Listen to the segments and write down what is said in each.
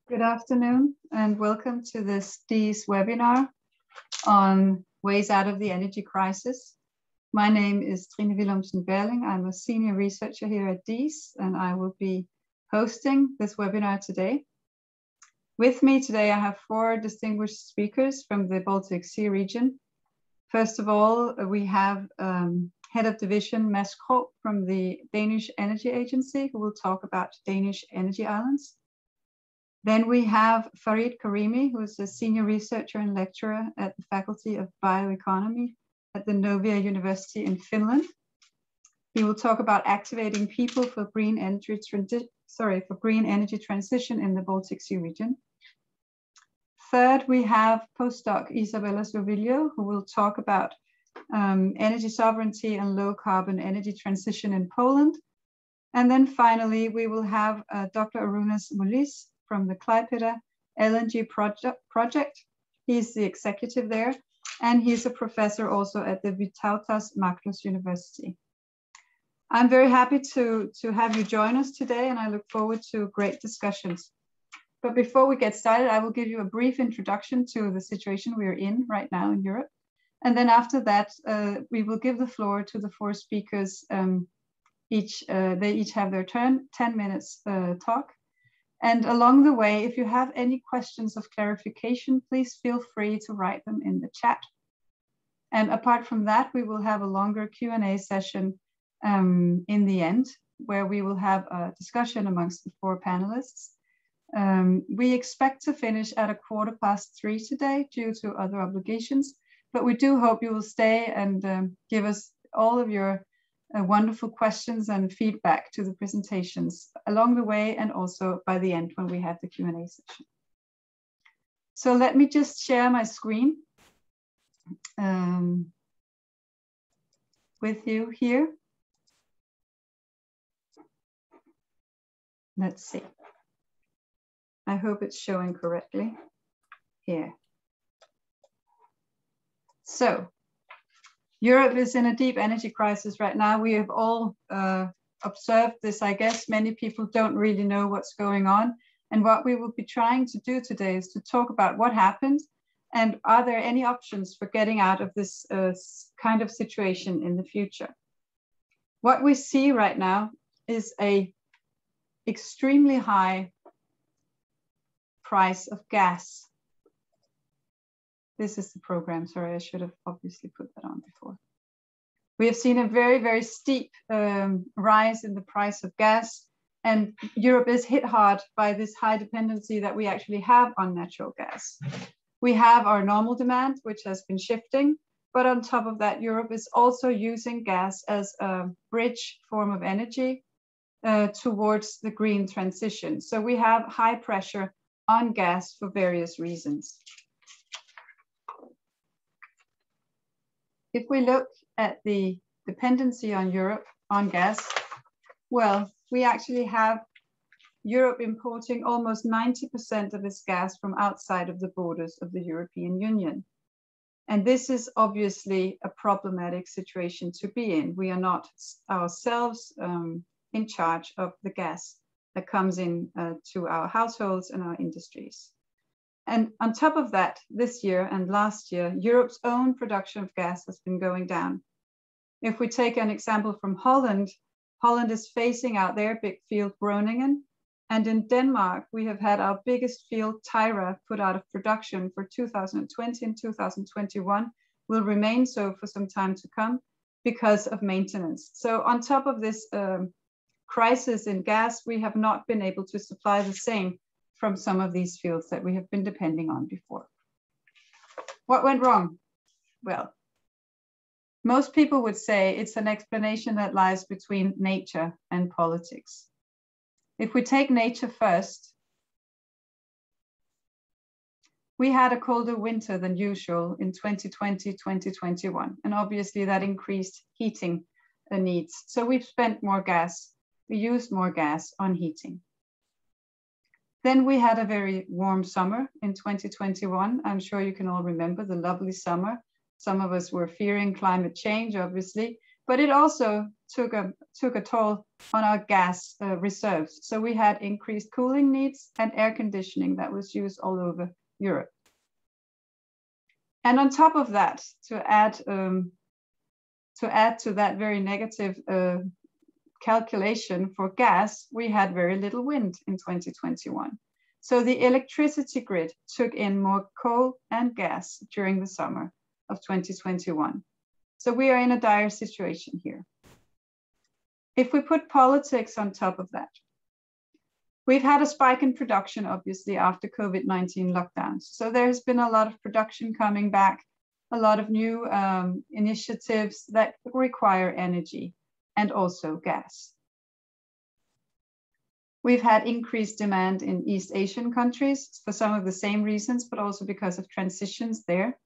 Good afternoon and welcome to this DIIS webinar on ways out of the energy crisis. My name is Trine Willumsen Berling. I'm a senior researcher here at DIIS and I will be hosting this webinar today. With me today, I have four distinguished speakers from the Baltic Sea region. First of all, we have Head of Division Mads Krogh from the Danish Energy Agency, who will talk about Danish energy islands. Then we have Farid Karimi, who is a senior researcher and lecturer at the Faculty of Bioeconomy at the Novia University in Finland. He will talk about activating people for green energy transition in the Baltic Sea region. Third, we have postdoc Isabella Sovillo, who will talk about energy sovereignty and low carbon energy transition in Poland. And then finally, we will have Dr. Arūnas Mulys from the Klaipėda LNG project. He's the executive there, and he's a professor also at the Vytautas Maklius University. I'm very happy to have you join us today, and I look forward to great discussions. But before we get started, I will give you a brief introduction to the situation we are in right now in Europe. And then after that, we will give the floor to the four speakers. They each have their turn, 10 minutes talk. And along the way, if you have any questions of clarification, please feel free to write them in the chat. And apart from that, we will have a longer Q&A session in the end, where we will have a discussion amongst the four panelists. We expect to finish at 3:15 today due to other obligations, but we do hope you will stay and give us all of your wonderful questions and feedback to the presentations along the way and also by the end when we have the Q&A session. So let me just share my screen with you here. Let's see. I hope it's showing correctly here. So Europe is in a deep energy crisis right now. We have all observed this, I guess. Many people don't really know what's going on. And what we will be trying to do today is to talk about what happened and are there any options for getting out of this kind of situation in the future. What we see right now is an extremely high price of gas. This is the program. Sorry, I should have obviously put that on before. We have seen a very, very steep rise in the price of gas, and Europe is hit hard by this high dependency that we actually have on natural gas. We have our normal demand, which has been shifting, but on top of that, Europe is also using gas as a bridge form of energy towards the green transition. So we have high pressure on gas for various reasons. If we look at the dependency on Europe on gas, well, we actually have Europe importing almost 90% of its gas from outside of the borders of the European Union. And this is obviously a problematic situation to be in. We are not ourselves in charge of the gas that comes in to our households and our industries. And on top of that, this year and last year, Europe's own production of gas has been going down. If we take an example from Holland, Holland is phasing out their big field Groningen. And in Denmark, we have had our biggest field Tyra put out of production for 2020 and 2021, will remain so for some time to come because of maintenance. So on top of this crisis in gas, we have not been able to supply the same from some of these fields that we have been depending on before. What went wrong? Well, most people would say it's an explanation that lies between nature and politics. If we take nature first, we had a colder winter than usual in 2020, 2021, and obviously that increased heating needs. So we've spent more gas, we used more gas on heating. Then we had a very warm summer in 2021. I'm sure you can all remember the lovely summer. Some of us were fearing climate change, obviously, but it also took a toll on our gas reserves. So we had increased cooling needs and air conditioning that was used all over Europe. And on top of that, to add to that very negative calculation for gas, we had very little wind in 2021. So the electricity grid took in more coal and gas during the summer of 2021. So we are in a dire situation here. If we put politics on top of that, we've had a spike in production, obviously, after COVID-19 lockdowns. So there has been a lot of production coming back, a lot of new initiatives that require energy and also gas. We've had increased demand in East Asian countries for some of the same reasons, but also because of transitions there.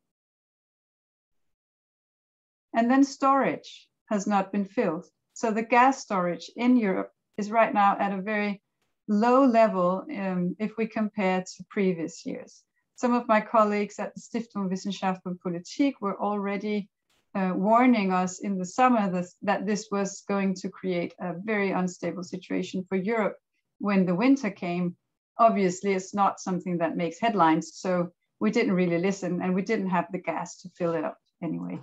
And then storage has not been filled. So the gas storage in Europe is right now at a very low level if we compare to previous years. Some of my colleagues at the Stiftung Wissenschaft und Politik were already warning us in the summer that this was going to create a very unstable situation for Europe when the winter came. Obviously, it's not something that makes headlines, so we didn't really listen, and we didn't have the gas to fill it up anyway.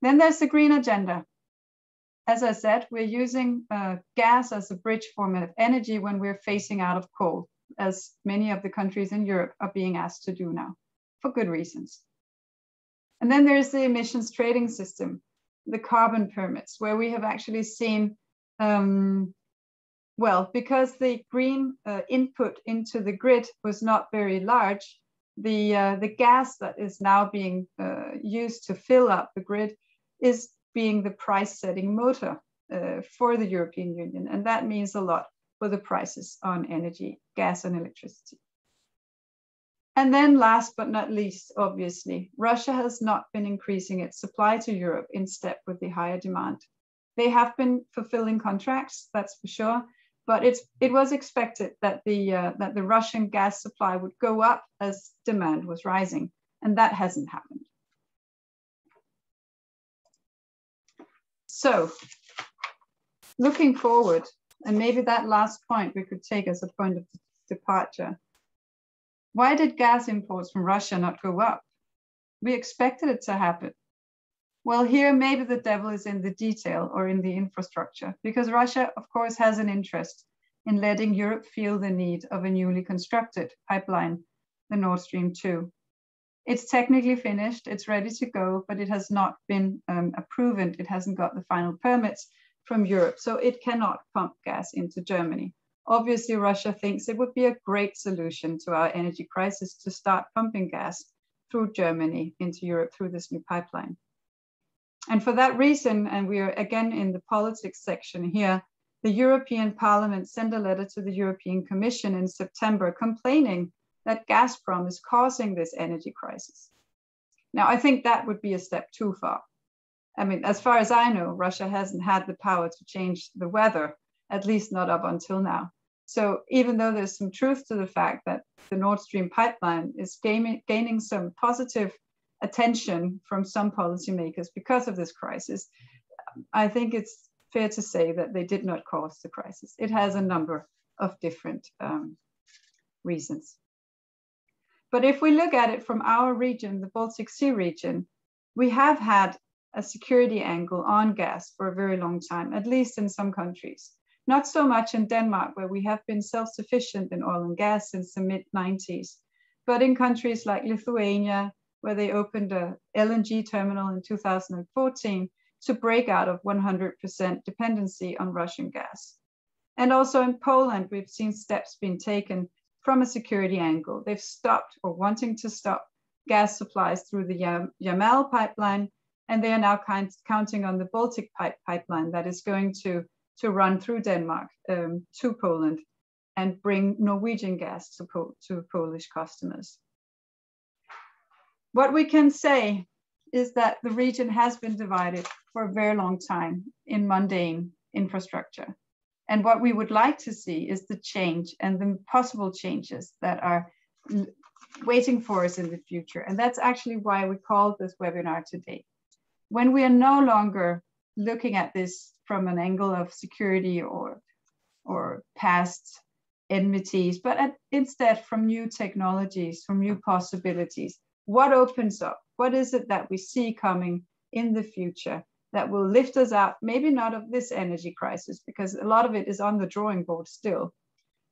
Then there's the green agenda. As I said, we're using gas as a bridge form of energy when we're phasing out of coal, as many of the countries in Europe are being asked to do now, for good reasons. And then there's the emissions trading system, the carbon permits, where we have actually seen, well, because the green input into the grid was not very large, the gas that is now being used to fill up the grid is being the price-setting motor for the European Union. And that means a lot for the prices on energy, gas and electricity. And then last but not least, obviously, Russia has not been increasing its supply to Europe in step with the higher demand. They have been fulfilling contracts, that's for sure, but it was expected that the Russian gas supply would go up as demand was rising, and that hasn't happened. So, looking forward, and maybe that last point we could take as a point of departure. Why did gas imports from Russia not go up? We expected it to happen. Well, here maybe the devil is in the detail or in the infrastructure, because Russia, of course, has an interest in letting Europe feel the need of a newly constructed pipeline, the Nord Stream 2. It's technically finished, it's ready to go, but it has not been approved. It hasn't got the final permits from Europe, so it cannot pump gas into Germany. Obviously, Russia thinks it would be a great solution to our energy crisis to start pumping gas through Germany into Europe through this new pipeline. And for that reason, and we are again in the politics section here, the European Parliament sent a letter to the European Commission in September complaining that Gazprom is causing this energy crisis. Now, I think that would be a step too far. I mean, as far as I know, Russia hasn't had the power to change the weather, at least not up until now. So even though there's some truth to the fact that the Nord Stream pipeline is gaining some positive attention from some policymakers because of this crisis, I think it's fair to say that they did not cause the crisis. It has a number of different reasons. But if we look at it from our region, the Baltic Sea region, we have had a security angle on gas for a very long time, at least in some countries. Not so much in Denmark, where we have been self-sufficient in oil and gas since the mid-90s, but in countries like Lithuania, where they opened a LNG terminal in 2014 to break out of 100% dependency on Russian gas. And also in Poland, we've seen steps being taken from a security angle. They've stopped or wanting to stop gas supplies through the Yamal pipeline, and they are now counting on the Baltic pipeline that is going to run through Denmark to Poland and bring Norwegian gas to Polish customers. What we can say is that the region has been divided for a very long time in mundane infrastructure. And what we would like to see is the change and the possible changes that are waiting for us in the future. And that's actually why we called this webinar today. When we are no longer looking at this from an angle of security or past enmities, but instead from new technologies, from new possibilities. What opens up? What is it that we see coming in the future that will lift us out, maybe not of this energy crisis, because a lot of it is on the drawing board still,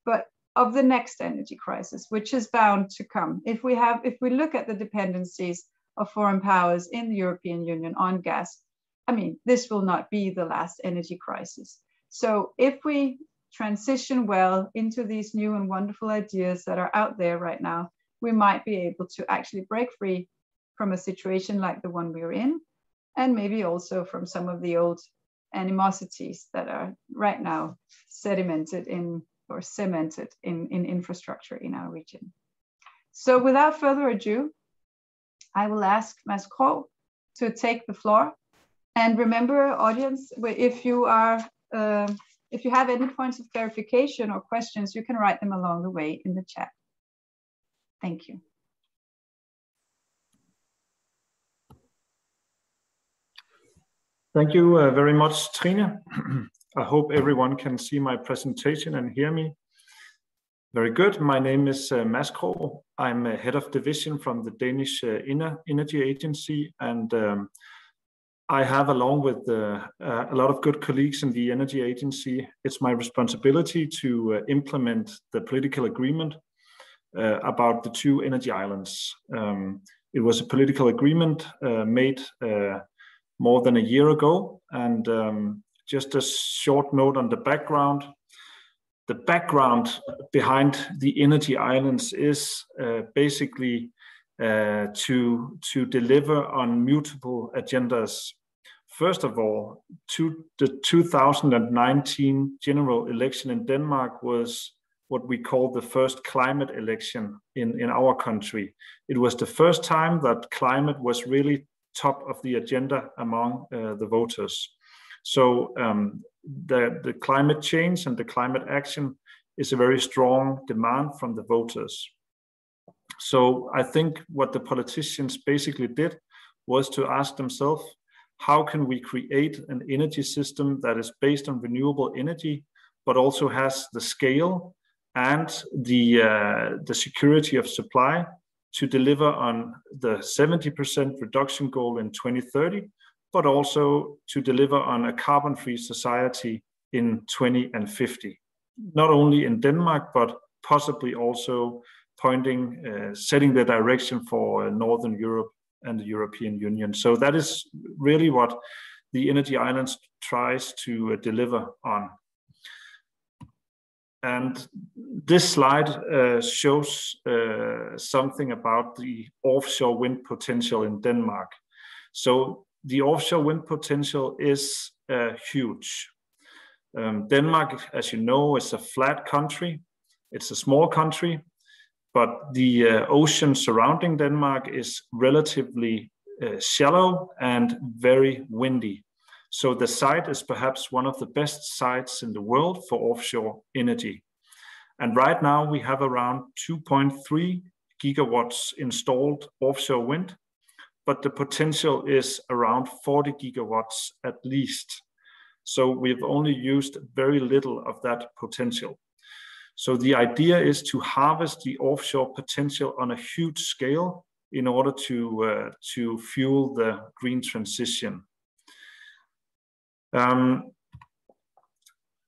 but of the next energy crisis, which is bound to come. If we look at the dependencies of foreign powers in the European Union on gas, I mean, this will not be the last energy crisis. So if we transition well into these new and wonderful ideas that are out there right now, we might be able to actually break free from a situation like the one we're in, and maybe also from some of the old animosities that are right now cemented in infrastructure in our region. So without further ado, I will ask Mads Krogh to take the floor. And remember, audience, if you have any points of clarification or questions, you can write them along the way in the chat. Thank you. Thank you very much, Trine. I hope everyone can see my presentation and hear me. Very good. My name is Mads Krogh. I'm head of division from the Danish Energy Agency, and I have, along with a lot of good colleagues in the Energy Agency, it's my responsibility to implement the political agreement about the two energy islands. It was a political agreement made more than a year ago, and just a short note on the background. The background behind the energy islands is basically to deliver on multiple agendas. First of all, the 2019 general election in Denmark was what we call the first climate election in our country. It was the first time that climate was really top of the agenda among the voters. So the climate change and the climate action is a very strong demand from the voters. So I think what the politicians basically did was to ask themselves, how can we create an energy system that is based on renewable energy, but also has the scale and the security of supply to deliver on the 70% reduction goal in 2030, but also to deliver on a carbon-free society in 2050. Not only in Denmark, but possibly also setting the direction for Northern Europe and the European Union. So that is really what the Energy Islands tries to deliver on. And this slide shows something about the offshore wind potential in Denmark. So the offshore wind potential is huge. Denmark, as you know, is a flat country. It's a small country, but the ocean surrounding Denmark is relatively shallow and very windy. So the site is perhaps one of the best sites in the world for offshore energy. And right now we have around 2.3 gigawatts installed offshore wind, but the potential is around 40 gigawatts at least. So we've only used very little of that potential. So the idea is to harvest the offshore potential on a huge scale in order to fuel the green transition.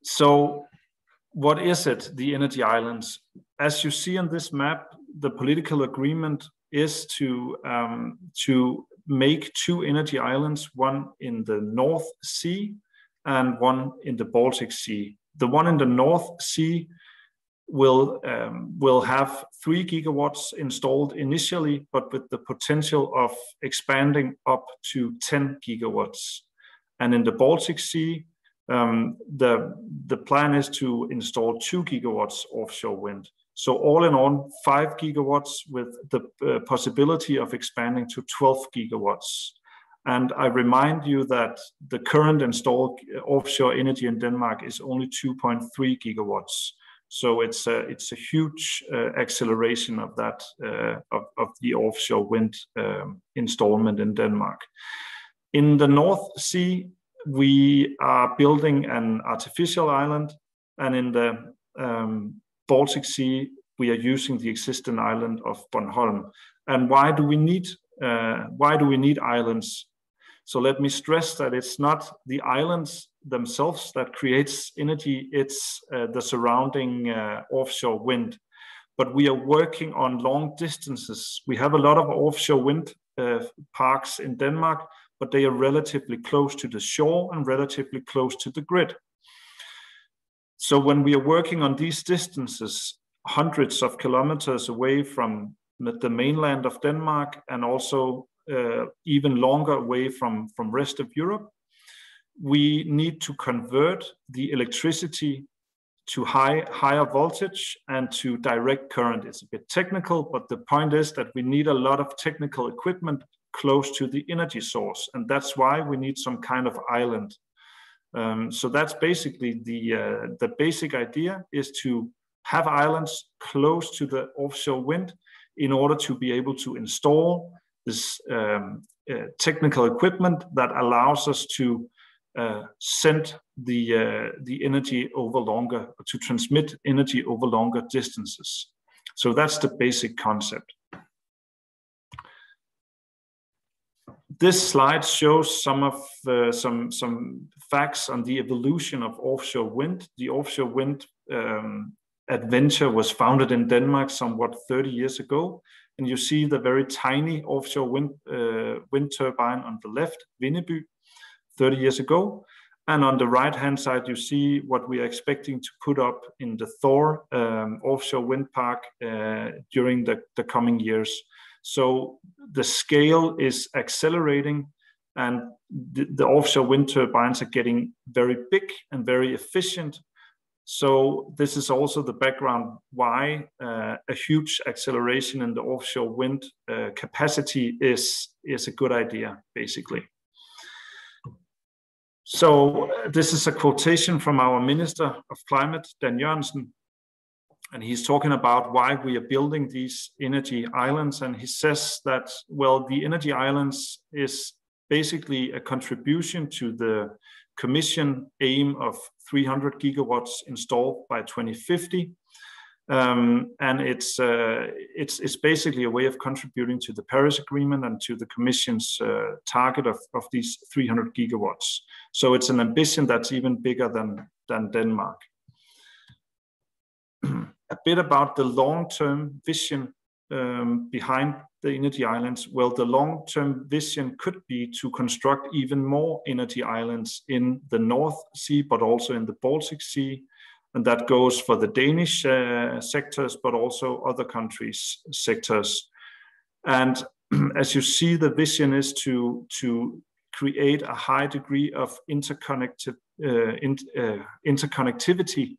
So what is it, the Energy Islands? As you see on this map, the political agreement is to make two energy islands, one in the North Sea and one in the Baltic Sea. The one in the North Sea will have 3 gigawatts installed initially, but with the potential of expanding up to 10 gigawatts. And in the Baltic Sea, the plan is to install 2 gigawatts offshore wind. So all in all, 5 gigawatts with the possibility of expanding to 12 gigawatts. And I remind you that the current installed offshore energy in Denmark is only 2.3 gigawatts. So it's a huge acceleration of that of the offshore wind installment in Denmark. In the North Sea, we are building an artificial island, and in the Baltic Sea, we are using the existing island of Bornholm. And why do we need islands? So let me stress that it's not the islands themselves that creates energy, it's the surrounding offshore wind. But we are working on long distances. We have a lot of offshore wind parks in Denmark, but they are relatively close to the shore and relatively close to the grid. So when we are working on these distances, hundreds of kilometers away from the mainland of Denmark, and also even longer away from rest of Europe, we need to convert the electricity to higher voltage and to direct current. It's a bit technical, but the point is that we need a lot of technical equipment close to the energy source, and that's why we need some kind of island. So that's basically the basic idea, is to have islands close to the offshore wind in order to be able to install this technical equipment that allows us to send the energy over longer, to transmit energy over longer distances. So that's the basic concept. This slide shows some of some facts on the evolution of offshore wind. The offshore wind adventure was founded in Denmark somewhat 30 years ago, and you see the very tiny offshore wind turbine on the left, Vindeby, 30 years ago. And on the right-hand side, you see what we are expecting to put up in the Thor offshore wind park during the coming years. So the scale is accelerating, and the offshore wind turbines are getting very big and very efficient. So this is also the background why a huge acceleration in the offshore wind capacity is a good idea, basically. So this is a quotation from our Minister of Climate, Dan Jørgensen, and he's talking about why we are building these energy islands. And he says that, well, the energy islands is basically a contribution to the Commission aim of 300 gigawatts installed by 2050. And it's basically a way of contributing to the Paris Agreement and to the Commission's target of these 300 gigawatts. So it's an ambition that's even bigger than Denmark. A bit about the long-term vision behind the energy islands. Well, the long-term vision could be to construct even more energy islands in the North Sea, but also in the Baltic Sea. And that goes for the Danish sectors, but also other countries' sectors. And as you see, the vision is to create a high degree of interconnectivity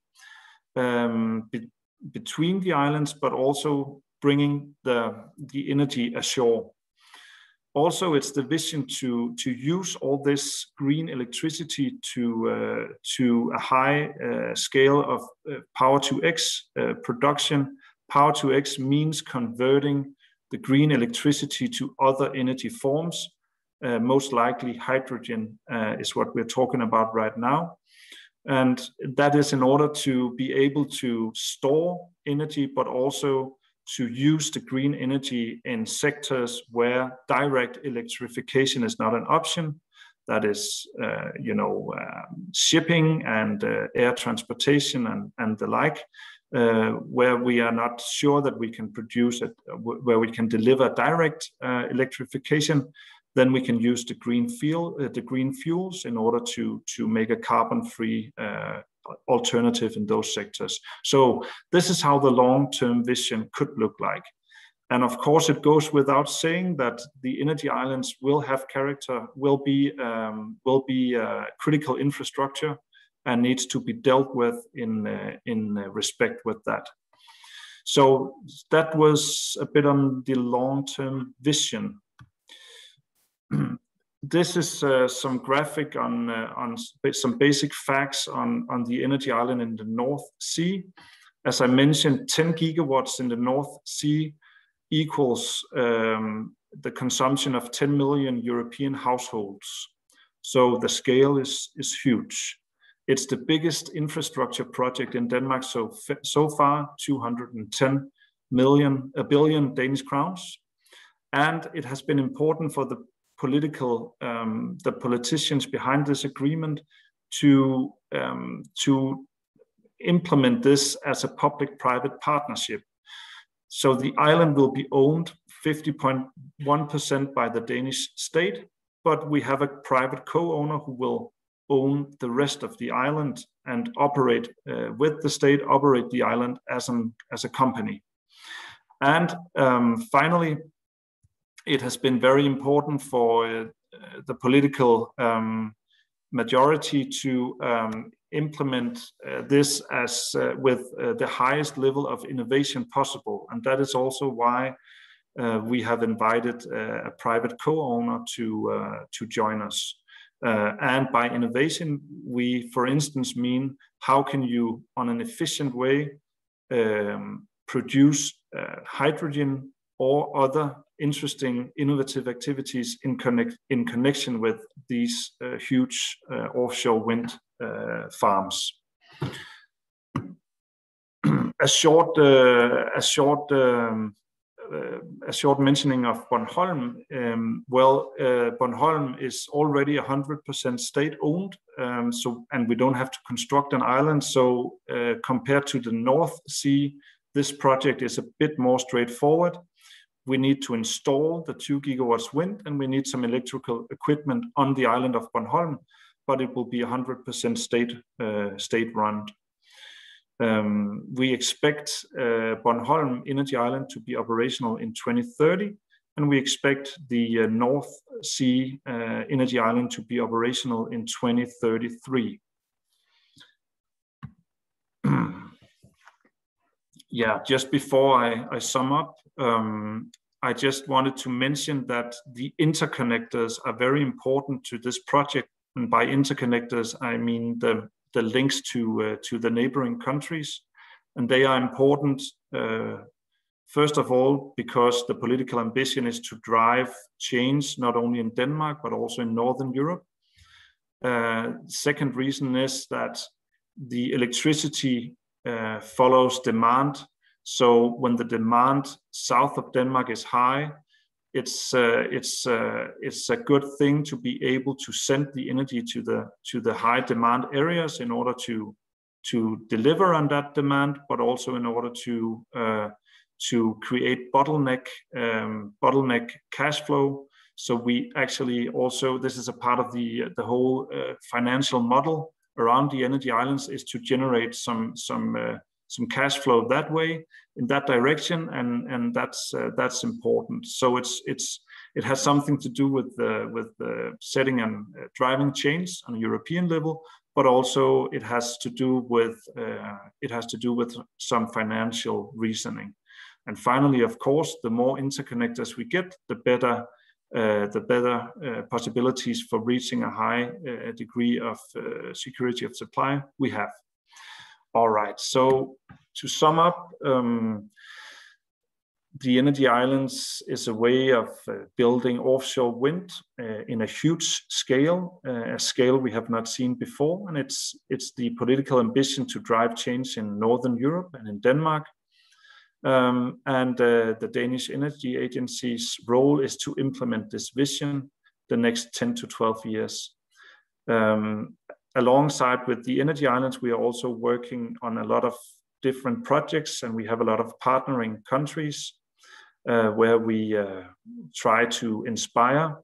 between the islands, but also bringing the energy ashore. Also, it's the vision to use all this green electricity to a high scale of power to X production. Power to X means converting the green electricity to other energy forms. Most likely hydrogen is what we're talking about right now. And that is in order to be able to store energy, but also to use the green energy in sectors where direct electrification is not an option. That is, shipping and air transportation and the like, where we are not sure that we can produce it, where we can deliver direct electrification. Then we can use the green fuels in order to make a carbon-free alternative in those sectors. So this is how the long-term vision could look like. And of course, it goes without saying that the energy islands will have character, will be critical infrastructure, and needs to be dealt with in respect with that. So that was a bit on the long-term vision. This is some graphic on some basic facts on the energy island in the North Sea. As I mentioned, 10 gigawatts in the North Sea equals the consumption of 10 million European households. So the scale is huge. It's the biggest infrastructure project in Denmark so far, 210 billion Danish crowns. And it has been important for the politicians behind this agreement to implement this as a public-private partnership. So the island will be owned 50.1% by the Danish state, but we have a private co-owner who will own the rest of the island and operate with the state, operate the island as a company. And finally, it has been very important for the political majority to implement this as with the highest level of innovation possible. And that is also why we have invited a private co-owner to join us. And by innovation, we, for instance, mean how can you, on an efficient way, produce hydrogen or other interesting innovative activities in connection with these huge offshore wind farms. A short mentioning of Bornholm. Bornholm is already 100% state-owned, and we don't have to construct an island. So compared to the North Sea, this project is a bit more straightforward. We need to install the 2 gigawatts wind, and we need some electrical equipment on the island of Bornholm, but it will be 100% state-run. We expect Bornholm Energy Island to be operational in 2030, and we expect the North Sea Energy Island to be operational in 2033. Yeah, just before I sum up, I just wanted to mention that the interconnectors are very important to this project. And by interconnectors, I mean the links to the neighboring countries. And they are important, first of all, because the political ambition is to drive change, not only in Denmark, but also in Northern Europe. Second reason is that the electricity follows demand. So when the demand south of Denmark is high, it's a good thing to be able to send the energy to the high demand areas in order to deliver on that demand, but also in order to create bottleneck cash flow. So we actually also, this is a part of the whole financial model around the energy islands, is to generate some cash flow that way, in that direction, and that's important. So it has something to do with setting and driving change on a European level, but also it has to do with some financial reasoning. And finally, of course, the more interconnectors we get, the better possibilities for reaching a high degree of security of supply we have. All right, so to sum up, the energy islands is a way of building offshore wind in a huge scale, a scale we have not seen before, and it's the political ambition to drive change in Northern Europe and in Denmark. And the Danish Energy Agency's role is to implement this vision the next 10 to 12 years. Alongside with the energy islands, we are also working on a lot of different projects, and we have a lot of partnering countries where we try to inspire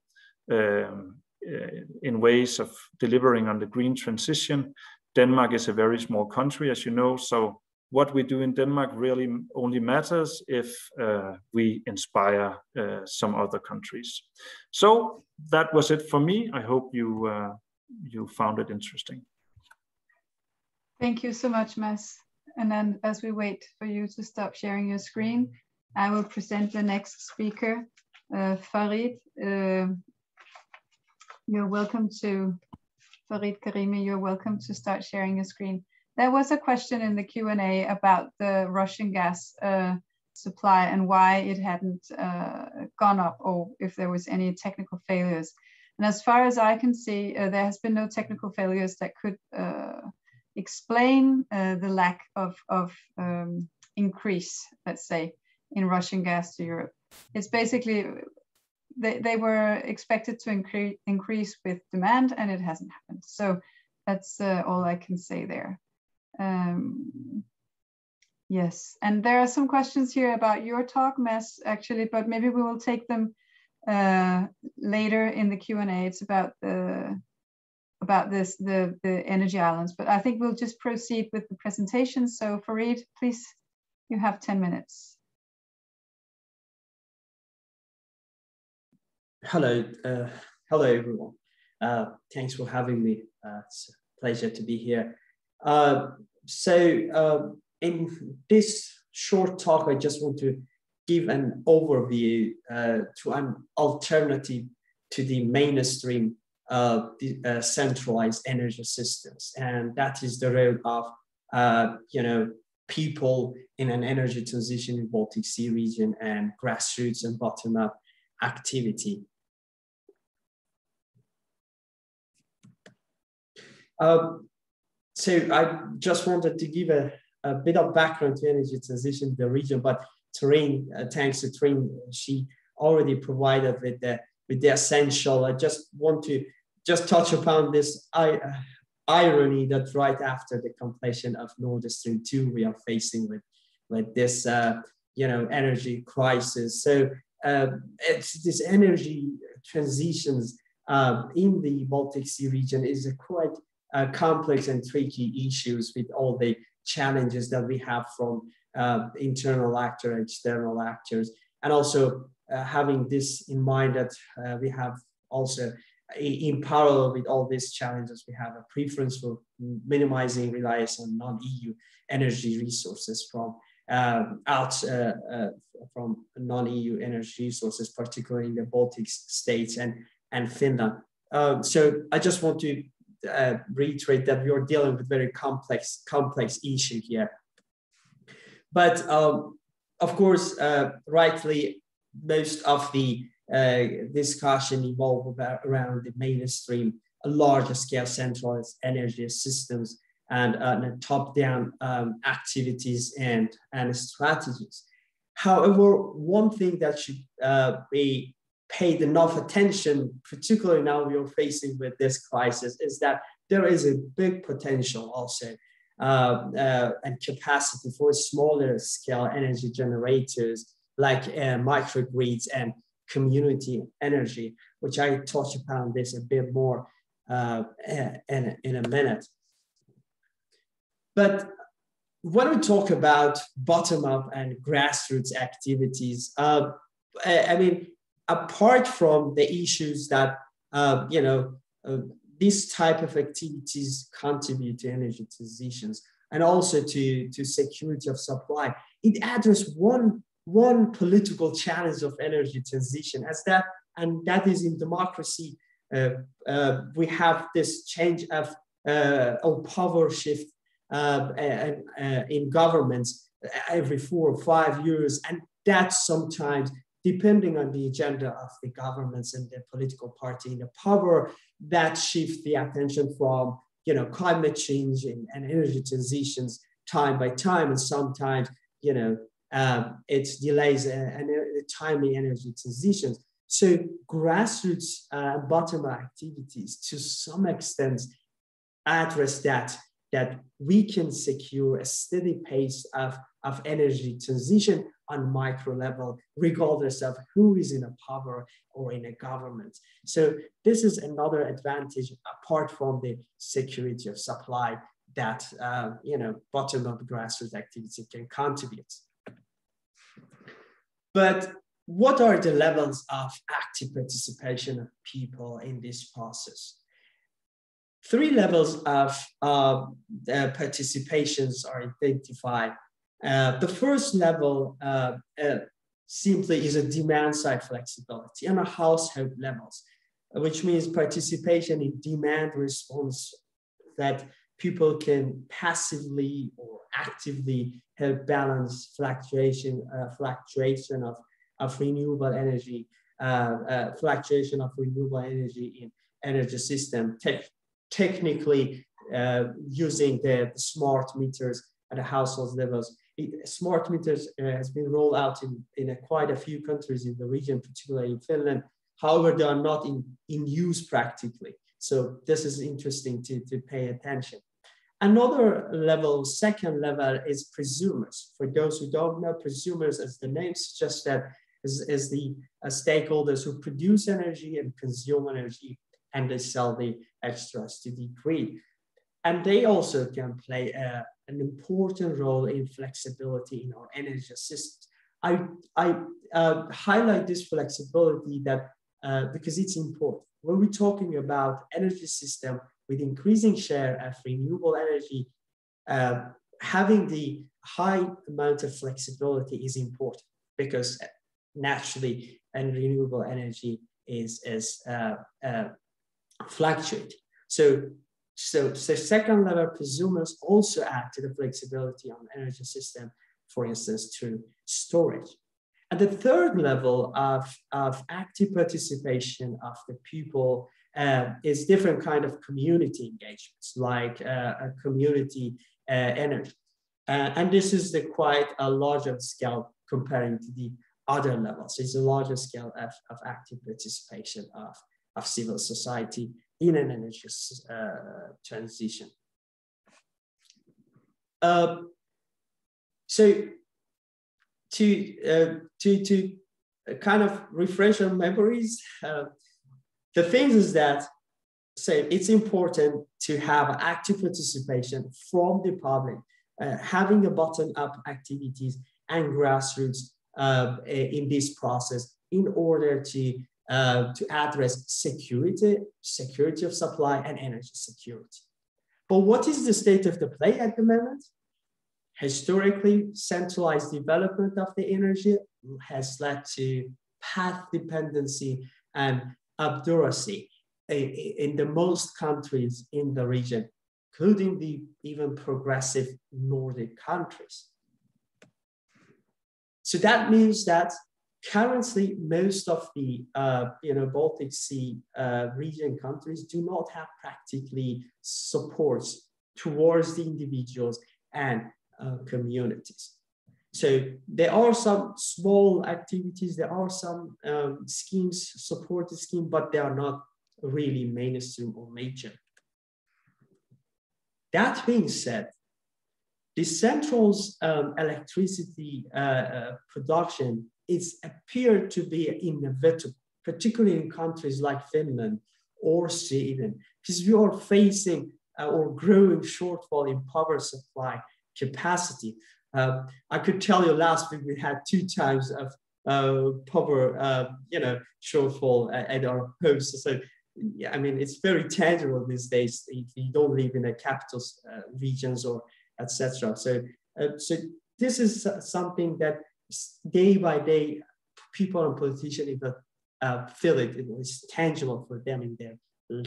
in ways of delivering on the green transition. Denmark is a very small country, as you know, so what we do in Denmark really only matters if we inspire some other countries. So that was it for me. I hope you found it interesting. Thank you so much, Mads. And then as we wait for you to stop sharing your screen, I will present the next speaker, Farid. You're welcome to, Farid Karimi, you're welcome to start sharing your screen. There was a question in the Q&A about the Russian gas supply and why it hadn't gone up, or if there was any technical failures. And as far as I can see, there has been no technical failures that could explain the lack of increase, let's say, in Russian gas to Europe. It's basically, they were expected to increase with demand, and it hasn't happened. So that's all I can say there. Yes, and there are some questions here about your talk, Mads, actually, but maybe we will take them later in the Q&A. It's about the energy islands, but I think we'll just proceed with the presentation. So Farid, please, you have 10 minutes. Hello, hello everyone. Thanks for having me. It's a pleasure to be here. In this short talk, I just want to give an overview to an alternative to the mainstream centralized energy systems, and that is the role of people in an energy transition in Baltic Sea region and grassroots and bottom-up activity. So I just wanted to give a bit of background to energy transition in the region, but Tareen, thanks to Tareen, she already provided with the essential. I just want to touch upon this irony that right after the completion of Nord Stream 2, we are facing with this energy crisis. So it's this energy transitions in the Baltic Sea region is a quite complex and tricky issues with all the challenges that we have from internal actors, external actors, and also having this in mind that we have also in parallel with all these challenges, we have a preference for minimizing reliance on non-EU energy resources from non-EU energy resources, particularly in the Baltic states and Finland. So I just want to reiterate that we are dealing with very complex issue here. But of course, rightly, most of the discussion evolved around the mainstream, larger scale centralized energy systems and top-down activities and strategies. However, one thing that should be paid enough attention, particularly now we are facing with this crisis, is that there is a big potential also and capacity for smaller scale energy generators like microgrids and community energy, which I touch upon this a bit more in a minute. But when we talk about bottom-up and grassroots activities, I mean, apart from the issues that this type of activities contribute to energy transitions and also to security of supply, it addresses one political challenge of energy transition, and that is in democracy. We have this change of power shift in governments every 4 or 5 years, and that sometimes, depending on the agenda of the governments and the political party in the power, that shift the attention from climate change and energy transitions time by time, and sometimes it delays timely energy transitions. So grassroots bottom-up activities to some extent address that we can secure a steady pace of energy transition on micro level, regardless of who is in a power or in a government. So this is another advantage apart from the security of supply that bottom-up grassroots activity can contribute. But what are the levels of active participation of people in this process? 3 levels of participations are identified. The first level simply is a demand side flexibility on a household levels, which means participation in demand response that people can passively or actively help balance fluctuation of renewable energy fluctuation of renewable energy in energy system, technically using the smart meters at the household levels. Smart meters has been rolled out in quite a few countries in the region, particularly in Finland. However, they are not in use practically. So this is interesting to pay attention. Another level, second level, is prosumers. For those who don't know, prosumers, as the name suggests, that is the stakeholders who produce energy and consume energy, and they sell the extras to the grid. And they also can play an important role in flexibility in our energy systems. I highlight this flexibility that because it's important. When we're talking about energy system with increasing share of renewable energy, having the high amount of flexibility is important, because naturally and renewable energy is fluctuating. So second level prosumers also add to the flexibility on the energy system, for instance, through storage. And the third level of active participation of the people is different kind of community engagements, like a community energy. And this is quite a larger scale comparing to the other levels. It's a larger scale of active participation of civil society in an energy transition. So to kind of refresh our memories, the thing is that it's important to have active participation from the public, having a bottom-up activities and grassroots in this process in order to address security of supply and energy security. But what is the state of the play at the moment? Historically, centralized development of the energy has led to path dependency and obduracy in the most countries in the region, including the even progressive Nordic countries. So that means that currently most of the Baltic Sea region countries do not have practically supports towards the individuals and communities. So there are some small activities, there are some schemes, supported schemes, but they are not really mainstream or major. That being said, the central electricity production appeared to be inevitable, particularly in countries like Finland or Sweden, because we are facing or growing shortfall in power supply capacity. I could tell you last week we had 2 times of power, shortfall at our homes. So, yeah, I mean, it's very tangible these days if you don't live in the capital regions or etc. So this is something that day by day, people and politicians even feel it. It's tangible for them in their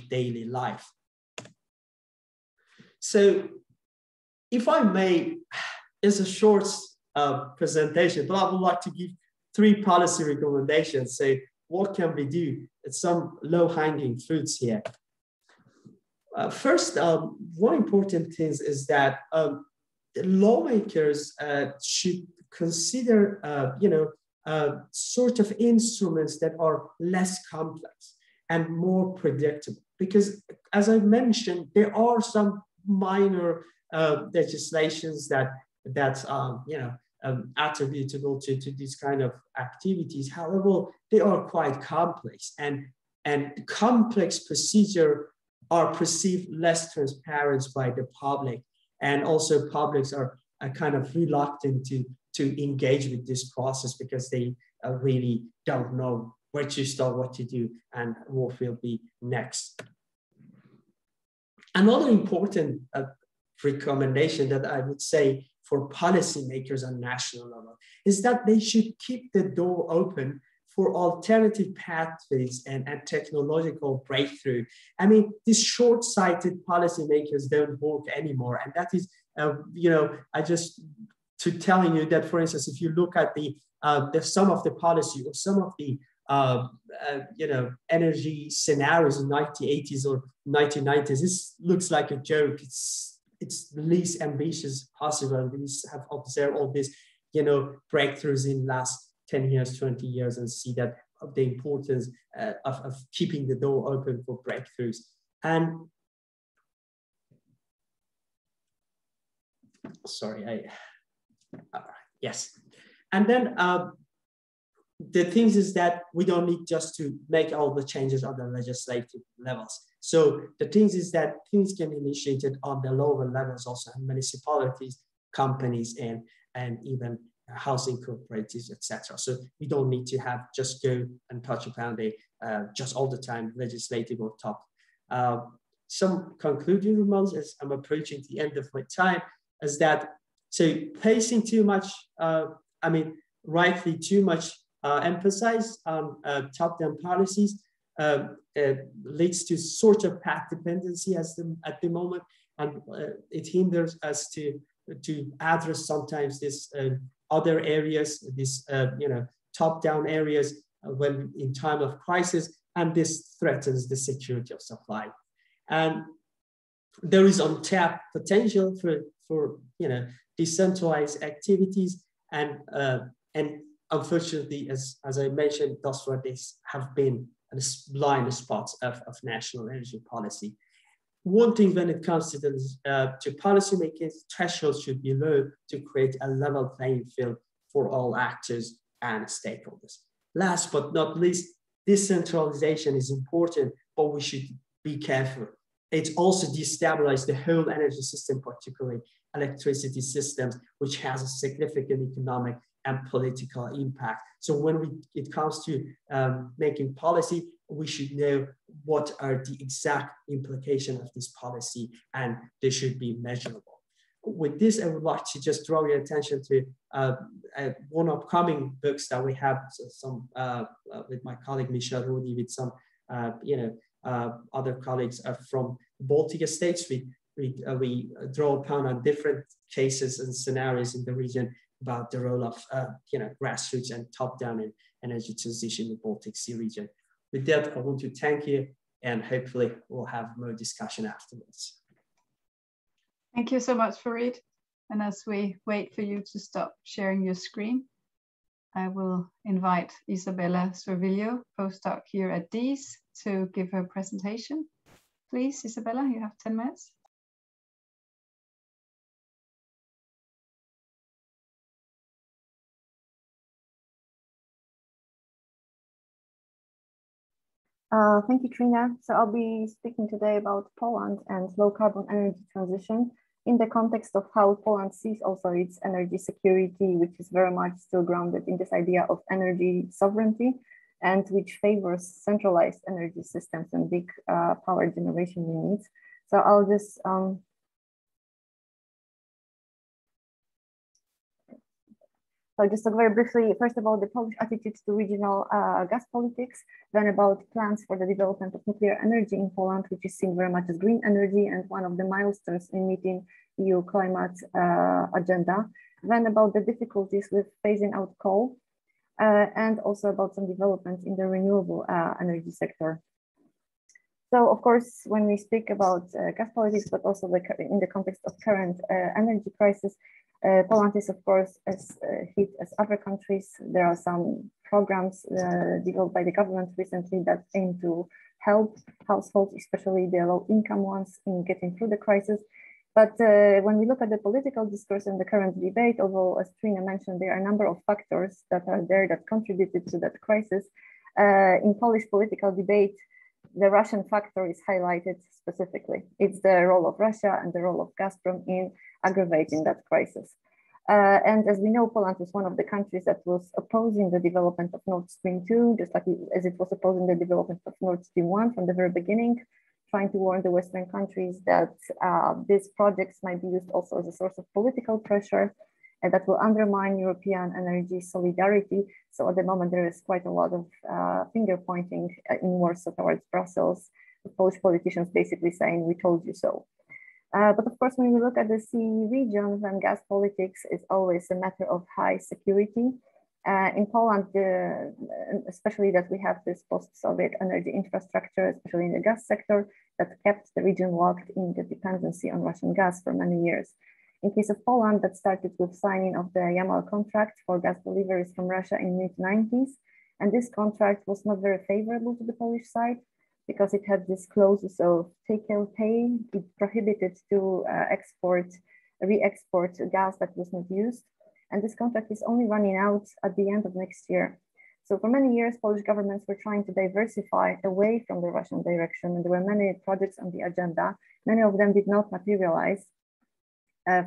daily life. So, if I may, it's a short presentation, but I would like to give 3 policy recommendations. So what can we do? It's some low-hanging fruits here. First, one important thing is that the lawmakers should consider, sort of instruments that are less complex and more predictable. Because, as I mentioned, there are some minor legislations that's attributable to these kind of activities. However, they are quite complex, and complex procedures are perceived less transparent by the public, and also publics are kind of reluctant to engage with this process because they really don't know where to start, what to do, and what will be next. Another important recommendation that I would say for policymakers on national level is that they should keep the door open for alternative pathways and technological breakthrough. I mean, these short-sighted policymakers don't work anymore. And that is, I just to telling you that, for instance, if you look at some of the policy or some of the energy scenarios in 1980s or 1990s. This looks like a joke. It's the least ambitious possible. We have observed all these, breakthroughs in last 10 years, 20 years, and see that the importance of keeping the door open for breakthroughs. And sorry, yes. And then the things is that we don't need just to make all the changes on the legislative levels. So the things is that things can be initiated on the lower levels also, in municipalities, companies, and even housing cooperatives, etc. So we don't need to have just go and touch upon the just all the time legislative or top. Some concluding remarks as I'm approaching the end of my time is that so placing too much, rightly too much emphasis on top-down policies leads to sort of path dependency at the moment, and it hinders us to address sometimes this other areas, this top-down areas when in time of crisis, and this threatens the security of supply. And there is untapped potential for decentralized activities, and unfortunately, as I mentioned, thus far these have been blind spots of national energy policy. One thing when it comes to policymakers, thresholds should be low to create a level playing field for all actors and stakeholders. Last but not least, decentralization is important, but we should be careful. It also destabilizes the whole energy system, particularly electricity systems, which has a significant economic and political impact. So when it comes to making policy, we should know what are the exact implications of this policy, and they should be measurable. With this, I would like to just draw your attention to one upcoming books that we have, with my colleague Michel Rudi, with some other colleagues from Baltic states. We draw upon on different cases and scenarios in the region about the role of grassroots and top-down in energy transition in the Baltic Sea region. With that, I want to thank you, and hopefully we'll have more discussion afterwards. Thank you so much, Farid. And as we wait for you to stop sharing your screen, I will invite Isabella Servillo, postdoc here at DIIS, to give her presentation. Please, Isabella, you have 10 minutes. Thank you, Trina. So I'll be speaking today about Poland and low carbon energy transition in the context of how Poland sees also its energy security, which is very much still grounded in this idea of energy sovereignty, and which favors centralized energy systems and big power generation units. So I'll just So just talk very briefly, first about the Polish attitude to regional gas politics, then about plans for the development of nuclear energy in Poland, which is seen very much as green energy and one of the milestones in meeting EU climate agenda, then about the difficulties with phasing out coal, and also about some developments in the renewable energy sector. So, of course, when we speak about gas politics, but also in the context of current energy crisis, Poland is, of course, as hit as other countries. There are some programs developed by the government recently that aim to help households, especially the low-income ones, in getting through the crisis. But when we look at the political discourse and the current debate, although, as Trina mentioned, there are a number of factors that are there that contributed to that crisis, in Polish political debate, the Russian factor is highlighted specifically. It's the role of Russia and the role of Gazprom in aggravating that crisis. And as we know, Poland was one of the countries that was opposing the development of Nord Stream 2, just like as it was opposing the development of Nord Stream 1 from the very beginning, trying to warn the Western countries that these projects might be used also as a source of political pressure and that will undermine European energy solidarity. So at the moment, there is quite a lot of finger pointing in Warsaw towards Brussels, the Polish politicians basically saying, we told you so. But of course, when we look at the sea region, then gas politics is always a matter of high security. In Poland, especially that we have this post-Soviet energy infrastructure, especially in the gas sector, that kept the region locked in the dependency on Russian gas for many years. In case of Poland, that started with signing of the Yamal contract for gas deliveries from Russia in mid-90s. And this contract was not very favorable to the Polish side because it had this clauses of take or pay. It prohibited to re-export gas that was not used. And this contract is only running out at the end of next year. So for many years, Polish governments were trying to diversify away from the Russian direction. And there were many projects on the agenda. Many of them did not materialize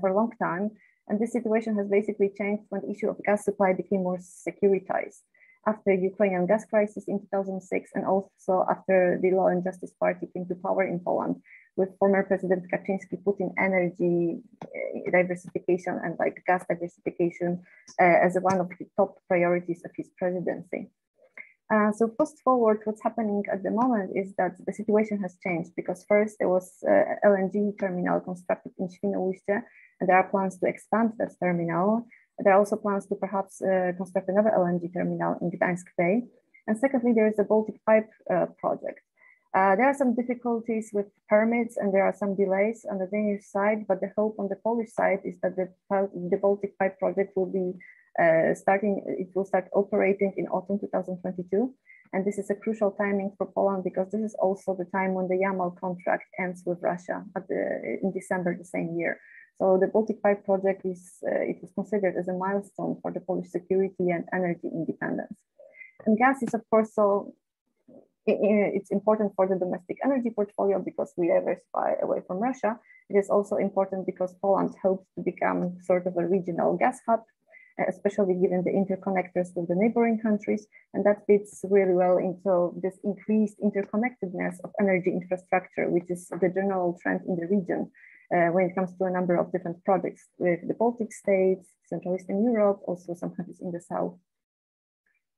for a long time. And this situation has basically changed when the issue of gas supply became more securitized after Ukrainian gas crisis in 2006, and also after the Law and Justice Party came to power in Poland, with former President Kaczynski putting energy diversification and like gas diversification as one of the top priorities of his presidency. So fast forward, what's happening at the moment is that the situation has changed because first there was LNG terminal constructed in Świnoujście, and there are plans to expand that terminal. There are also plans to perhaps construct another LNG terminal in Gdańsk Bay. And secondly, there is the Baltic Pipe project. There are some difficulties with permits and there are some delays on the Danish side, but the hope on the Polish side is that the Baltic Pipe project will be will start operating in autumn 2022. And this is a crucial timing for Poland because this is also the time when the Yamal contract ends with Russia in December the same year. So the Baltic Pipe project is considered as a milestone for the Polish security and energy independence. And gas is, of course, it's important for the domestic energy portfolio because we diversify away from Russia. It is also important because Poland hopes to become sort of a regional gas hub, especially given the interconnectors with the neighboring countries. And that fits really well into this increased interconnectedness of energy infrastructure, which is the general trend in the region when it comes to a number of different projects with the Baltic states, Central Eastern Europe, also some countries in the south.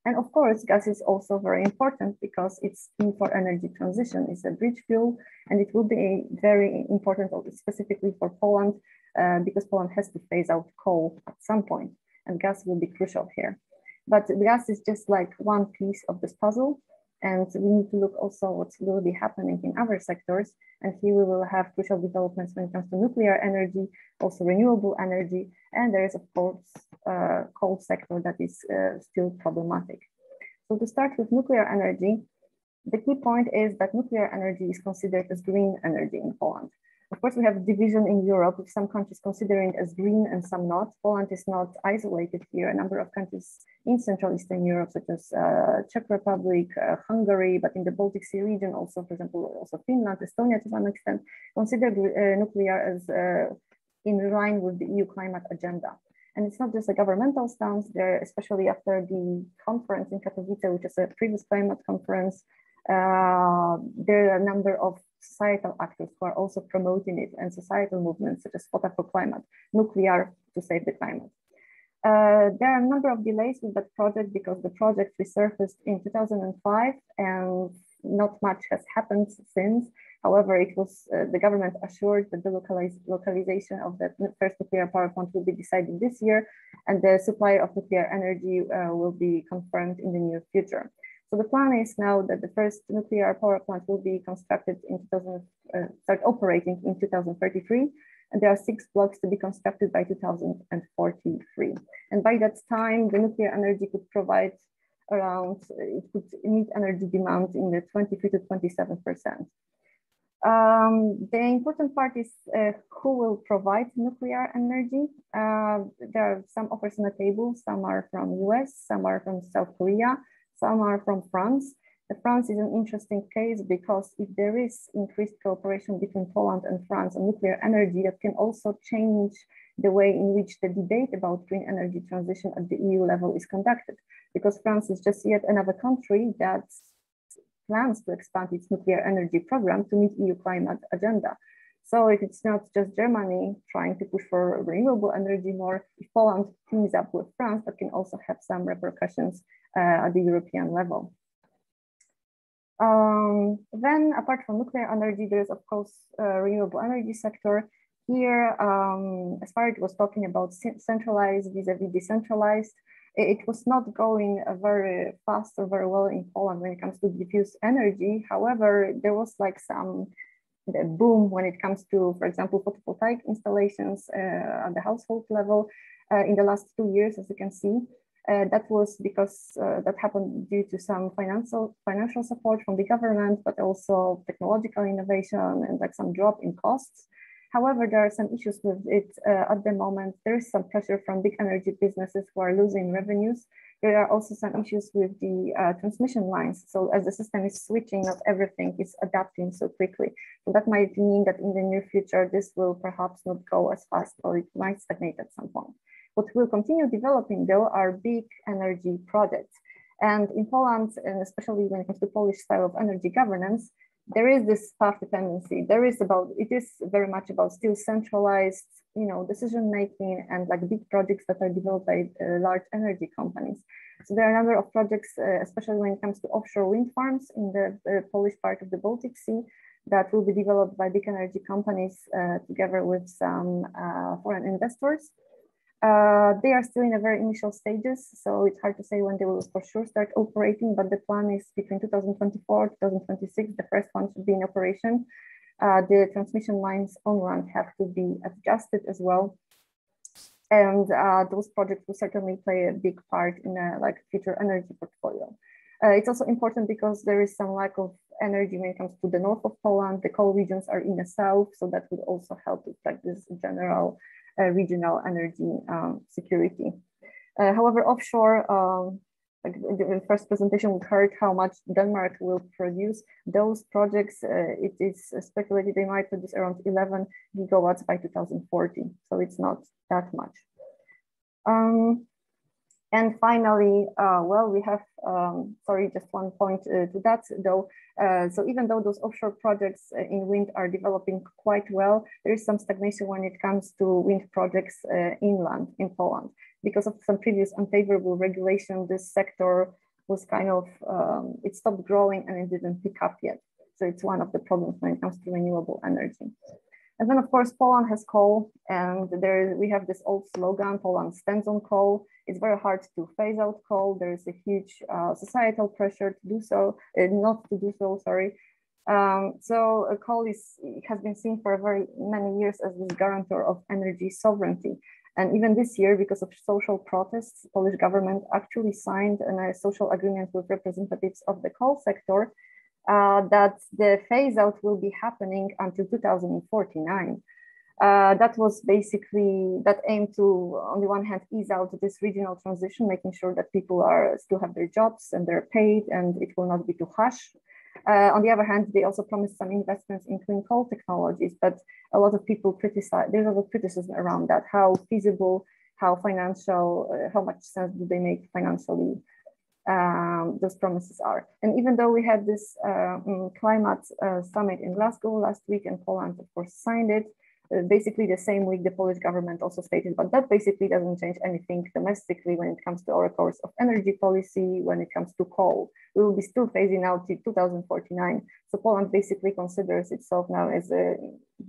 And of course, gas is also very important because it's key for energy transition. It's a bridge fuel, and it will be very important specifically for Poland because Poland has to phase out coal at some point, and gas will be crucial here. But gas is just like one piece of this puzzle, and we need to look also what will be happening in other sectors. And here we will have crucial developments when it comes to nuclear energy, also renewable energy, and there is of course coal sector that is still problematic. So to start with nuclear energy, the key point is that nuclear energy is considered as green energy in Poland. Of course, we have a division in Europe with some countries considering as green and some not. Poland is not isolated here. A number of countries in Central Eastern Europe, such as Czech Republic, Hungary, but in the Baltic Sea region also, for example, also Finland, Estonia to some extent, consider nuclear as in line with the EU climate agenda. And it's not just a governmental stance there, especially after the conference in Katowice, which is a previous climate conference. There are a number of societal actors who are also promoting it, and societal movements such as Quota for Climate, nuclear to save the climate. There are a number of delays with that project because the project resurfaced in 2005 and not much has happened since. However, it was the government assured that the localization of the first nuclear power plant will be decided this year, and the supply of nuclear energy will be confirmed in the near future. So the plan is now that the first nuclear power plant will be constructed in start operating in 2033, and there are 6 blocks to be constructed by 2043. And by that time, the nuclear energy could provide around, it could meet energy demand in the 23 to 27%. The important part is who will provide nuclear energy. There are some offers on the table. Some are from US, some are from South Korea, some are from France. France is an interesting case because if there is increased cooperation between Poland and France on nuclear energy, that can also change the way in which the debate about green energy transition at the EU level is conducted. Because France is just yet another country that plans to expand its nuclear energy program to meet EU climate agenda. So if it's not just Germany trying to push for renewable energy more, if Poland teams up with France, that can also have some repercussions at the European level. Then apart from nuclear energy, there's of course renewable energy sector. Here, as far as it was talking about centralized vis-a-vis decentralized, it was not going very fast or very well in Poland when it comes to diffuse energy. However, there was like some boom when it comes to, for example, photovoltaic installations at the household level in the last 2 years, as you can see. That was because that happened due to some financial support from the government, but also technological innovation and like some drop in costs. However, there are some issues with it at the moment. There is some pressure from big energy businesses who are losing revenues. There are also some issues with the transmission lines. So as the system is switching, not everything is adapting so quickly. So that might mean that in the near future, this will perhaps not go as fast, or it might stagnate at some point. What will continue developing though are big energy projects. And in Poland, and especially when it comes to Polish style of energy governance, there is this path dependency. It is very much about still centralized, decision making and like big projects that are developed by large energy companies. So there are a number of projects, especially when it comes to offshore wind farms in the Polish part of the Baltic Sea, that will be developed by big energy companies together with some foreign investors. They are still in a very initial stages, so it's hard to say when they will for sure start operating, but the plan is between 2024, 2026, the first one should be in operation. The transmission lines on land have to be adjusted as well. And those projects will certainly play a big part in a future energy portfolio. It's also important because there is some lack of energy when it comes to the north of Poland. The coal regions are in the south, so that would also help with this general regional energy security. However, offshore, in the first presentation, we heard how much Denmark will produce. Those projects, it is speculated they might produce around 11 gigawatts by 2040. So it's not that much. And finally, we have, just one point to that though. So even though those offshore projects in wind are developing quite well, there is some stagnation when it comes to wind projects inland in Poland. Because of some previous unfavorable regulation, this sector was kind of, it stopped growing and it didn't pick up yet. So it's one of the problems when it comes to renewable energy. And then of course, Poland has coal, and we have this old slogan, Poland stands on coal. It's very hard to phase out coal. There is a huge societal pressure to do so, not to do so, sorry. So coal has been seen for very many years as this guarantor of energy sovereignty. And even this year, because of social protests, Polish government actually signed a social agreement with representatives of the coal sector that the phase out will be happening until 2049. That was basically, that aimed to, on the one hand, ease out this regional transition, making sure that people still have their jobs and they're paid and it will not be too harsh. On the other hand, they also promised some investments in clean coal technologies, but a lot of people criticize, there's a lot of criticism around that, how feasible, how financial, how much sense do they make financially, those promises are. And even though we had this climate summit in Glasgow last week, and Poland, of course, signed it, basically the same week the Polish government also stated, but that basically doesn't change anything domestically when it comes to our course of energy policy, when it comes to coal. We will be still phasing out till 2049. So Poland basically considers itself now as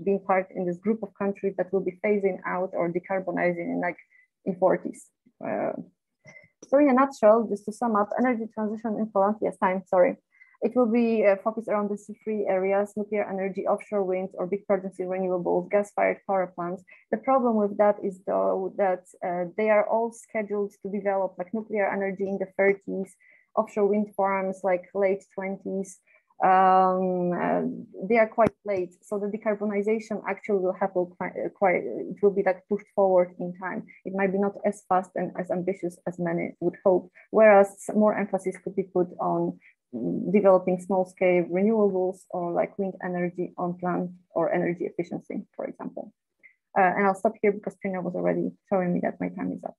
being part in this group of countries that will be phasing out or decarbonizing in 40s. So in a nutshell, just to sum up, energy transition in Poland, yes, sorry. It will be focused around the three areas: nuclear energy, offshore wind, or big projects in renewables, gas-fired power plants. The problem with that is though that they are all scheduled to develop nuclear energy in the 30s, offshore wind farms late 20s. They are quite late, so the decarbonization actually will happen it will be pushed forward in time. It might be not as fast and as ambitious as many would hope, whereas more emphasis could be put on developing small-scale renewables or wind energy on plant or energy efficiency, for example. And I'll stop here because Trina was already showing me that my time is up.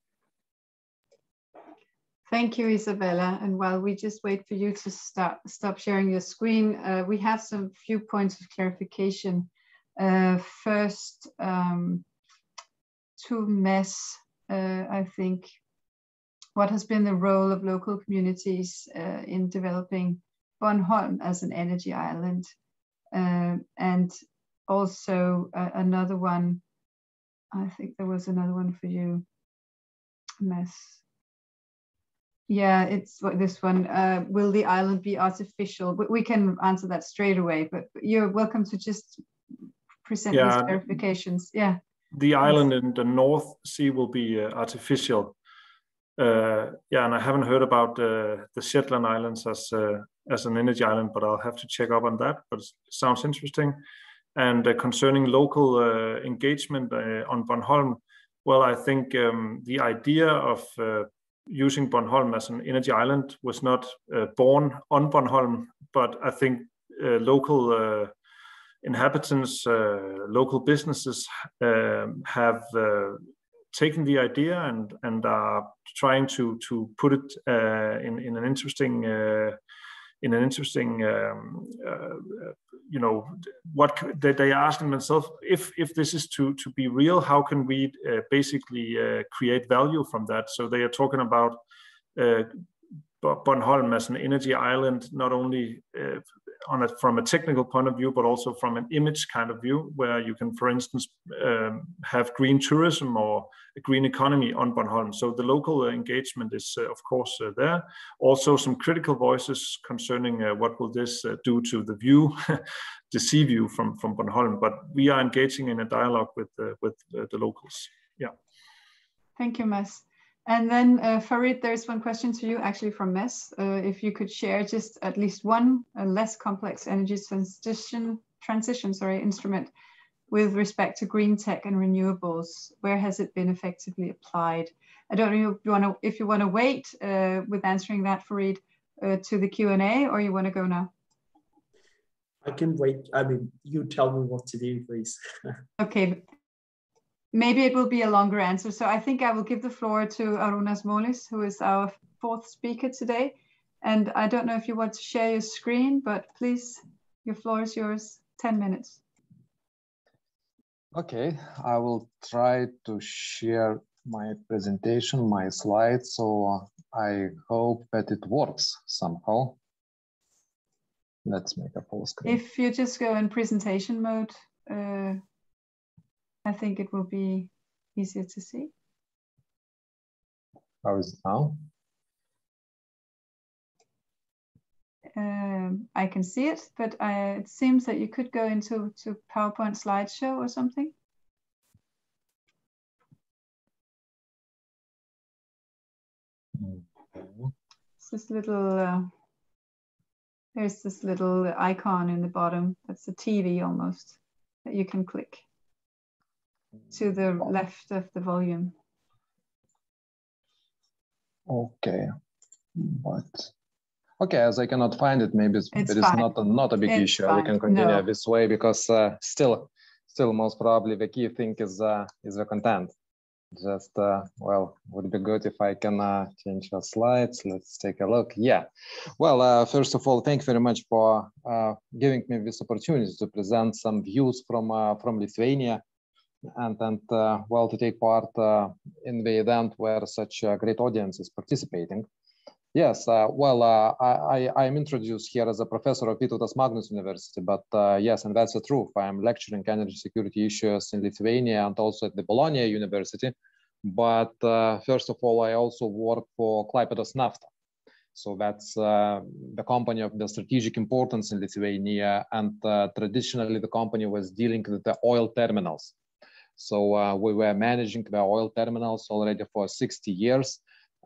Thank you, Isabella. And while we just wait for you to stop sharing your screen, we have some few points of clarification. First, to Mads, I think, what has been the role of local communities in developing Bornholm as an energy island? And also another one, I think there was another one for you, Mads. Yeah, it's this one. Will the island be artificial? We can answer that straight away, but you're welcome to just present these clarifications. Yeah. The island in the North Sea will be artificial. Yeah, and I haven't heard about the Shetland Islands as an energy island, but I'll have to check up on that. But it sounds interesting. And concerning local engagement on Bornholm, well, I think the idea of using Bornholm as an energy island was not born on Bornholm, but I think local inhabitants, local businesses have taken the idea and are trying to put it in an interesting you know, what they are asking themselves, if this is to be real, how can we basically create value from that? So they are talking about Bornholm as an energy island, not only from a technical point of view, but also from an image kind of view, where you can, for instance, have green tourism or a green economy on Bornholm. So the local engagement is, of course, there. Also, some critical voices concerning what will this do to the view, the sea view from Bornholm. But we are engaging in a dialogue with the locals. Yeah. Thank you, Mads. And then Farid, there's one question to you actually from Mes. If you could share just at least one less complex energy transition instrument with respect to green tech and renewables, where has it been effectively applied? I don't know if you want to wait with answering that, Farid, to the Q&A, or you want to go now? I can wait. I mean, you tell me what to do, please. Okay. Maybe it will be a longer answer. So I think I will give the floor to Arunas Molis, who is our fourth speaker today. And I don't know if you want to share your screen, but please, your floor is yours, 10 minutes. Okay, I will try to share my presentation, my slides. So I hope that it works somehow. Let's make a full screen. If you just go in presentation mode, I think it will be easier to see. How is it now? I can see it, but it seems that you could go into PowerPoint slideshow or something. It's this little, there's this little icon in the bottom. That's a TV almost that you can click to the left of the volume. Okay, but okay, as I cannot find it, maybe it is not a big issue. Fine. We can continue this way because still most probably the key thing is the content. Just well, would be good if I can change the slides. Let's take a look. Yeah, well, first of all, thank you very much for giving me this opportunity to present some views from Lithuania, and well, to take part in the event where such a great audience is participating. Yes, well, I'm introduced here as a professor of Vytautas Magnus University, but yes, and that's the truth. I'm lecturing energy security issues in Lithuania and also at the Bologna University. But first of all, I also work for Klaipėdos Nafta. So that's the company of the strategic importance in Lithuania, and traditionally the company was dealing with the oil terminals. So we were managing the oil terminals already for 60 years.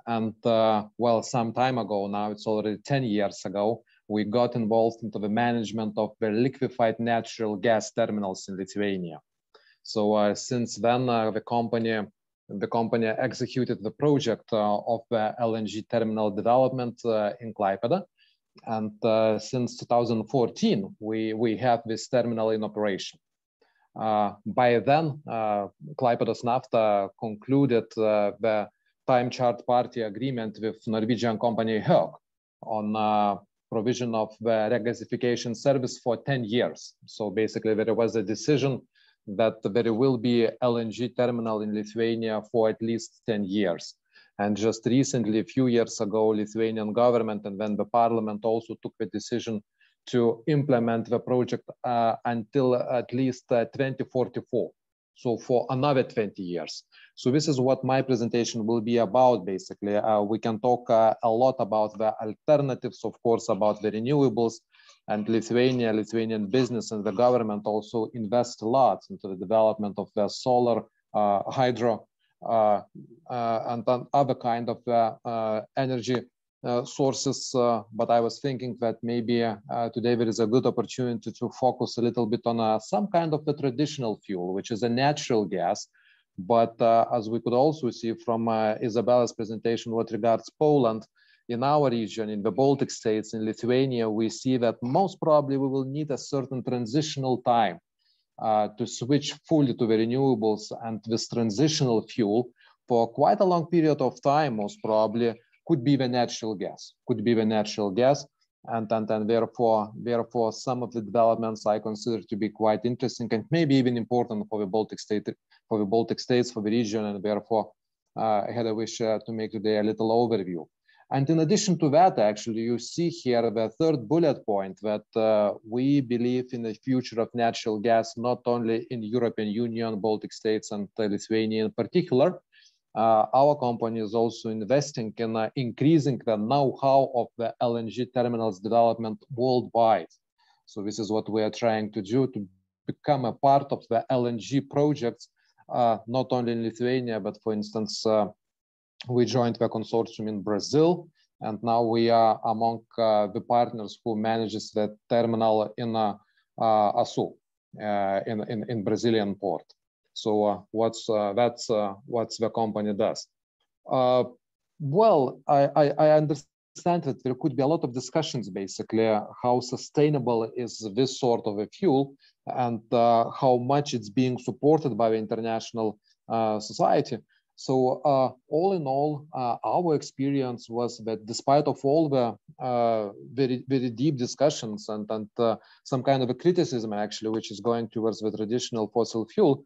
And well, some time ago now, it's already 10 years ago, we got involved into the management of the liquefied natural gas terminals in Lithuania. So since then, the company executed the project of the LNG terminal development in Klaipėda. And since 2014, we have this terminal in operation. By then, Klaipėdos Nafta concluded the time chart party agreement with Norwegian company Höegh on provision of the regasification service for 10 years. So basically there was a decision that there will be LNG terminal in Lithuania for at least 10 years. And just recently, a few years ago, Lithuanian government and then the parliament also took the decision to implement the project until at least 2044. So for another 20 years. So this is what my presentation will be about, basically. We can talk a lot about the alternatives, of course, about the renewables, and Lithuanian business and the government also invest a lot into the development of the solar, hydro, and other kind of energy sources. But I was thinking that maybe today there is a good opportunity to focus a little bit on some kind of the traditional fuel, which is a natural gas. But as we could also see from Isabella's presentation with regards Poland, in our region, in the Baltic states, in Lithuania, we see that most probably we will need a certain transitional time to switch fully to the renewables, and this transitional fuel for quite a long period of time, most probably, could be the natural gas, and therefore some of the developments I consider to be quite interesting and maybe even important for the Baltic states, for the region, and therefore I had a wish to make today a little overview. And in addition to that, actually, you see here the third bullet point that we believe in the future of natural gas, not only in the European Union, Baltic states, and Lithuania in particular. Our company is also investing in increasing the know-how of the LNG terminals development worldwide. So this is what we are trying to do, to become a part of the LNG projects, not only in Lithuania, but for instance, we joined the consortium in Brazil, and now we are among the partners who manages the terminal in Açu, in Brazilian port. So that's what the company does. Well, I understand that there could be a lot of discussions, basically, how sustainable is this sort of a fuel, and how much it's being supported by the international society. So all in all, our experience was that despite of all the very deep discussions and some kind of a criticism, actually, which is going towards the traditional fossil fuel,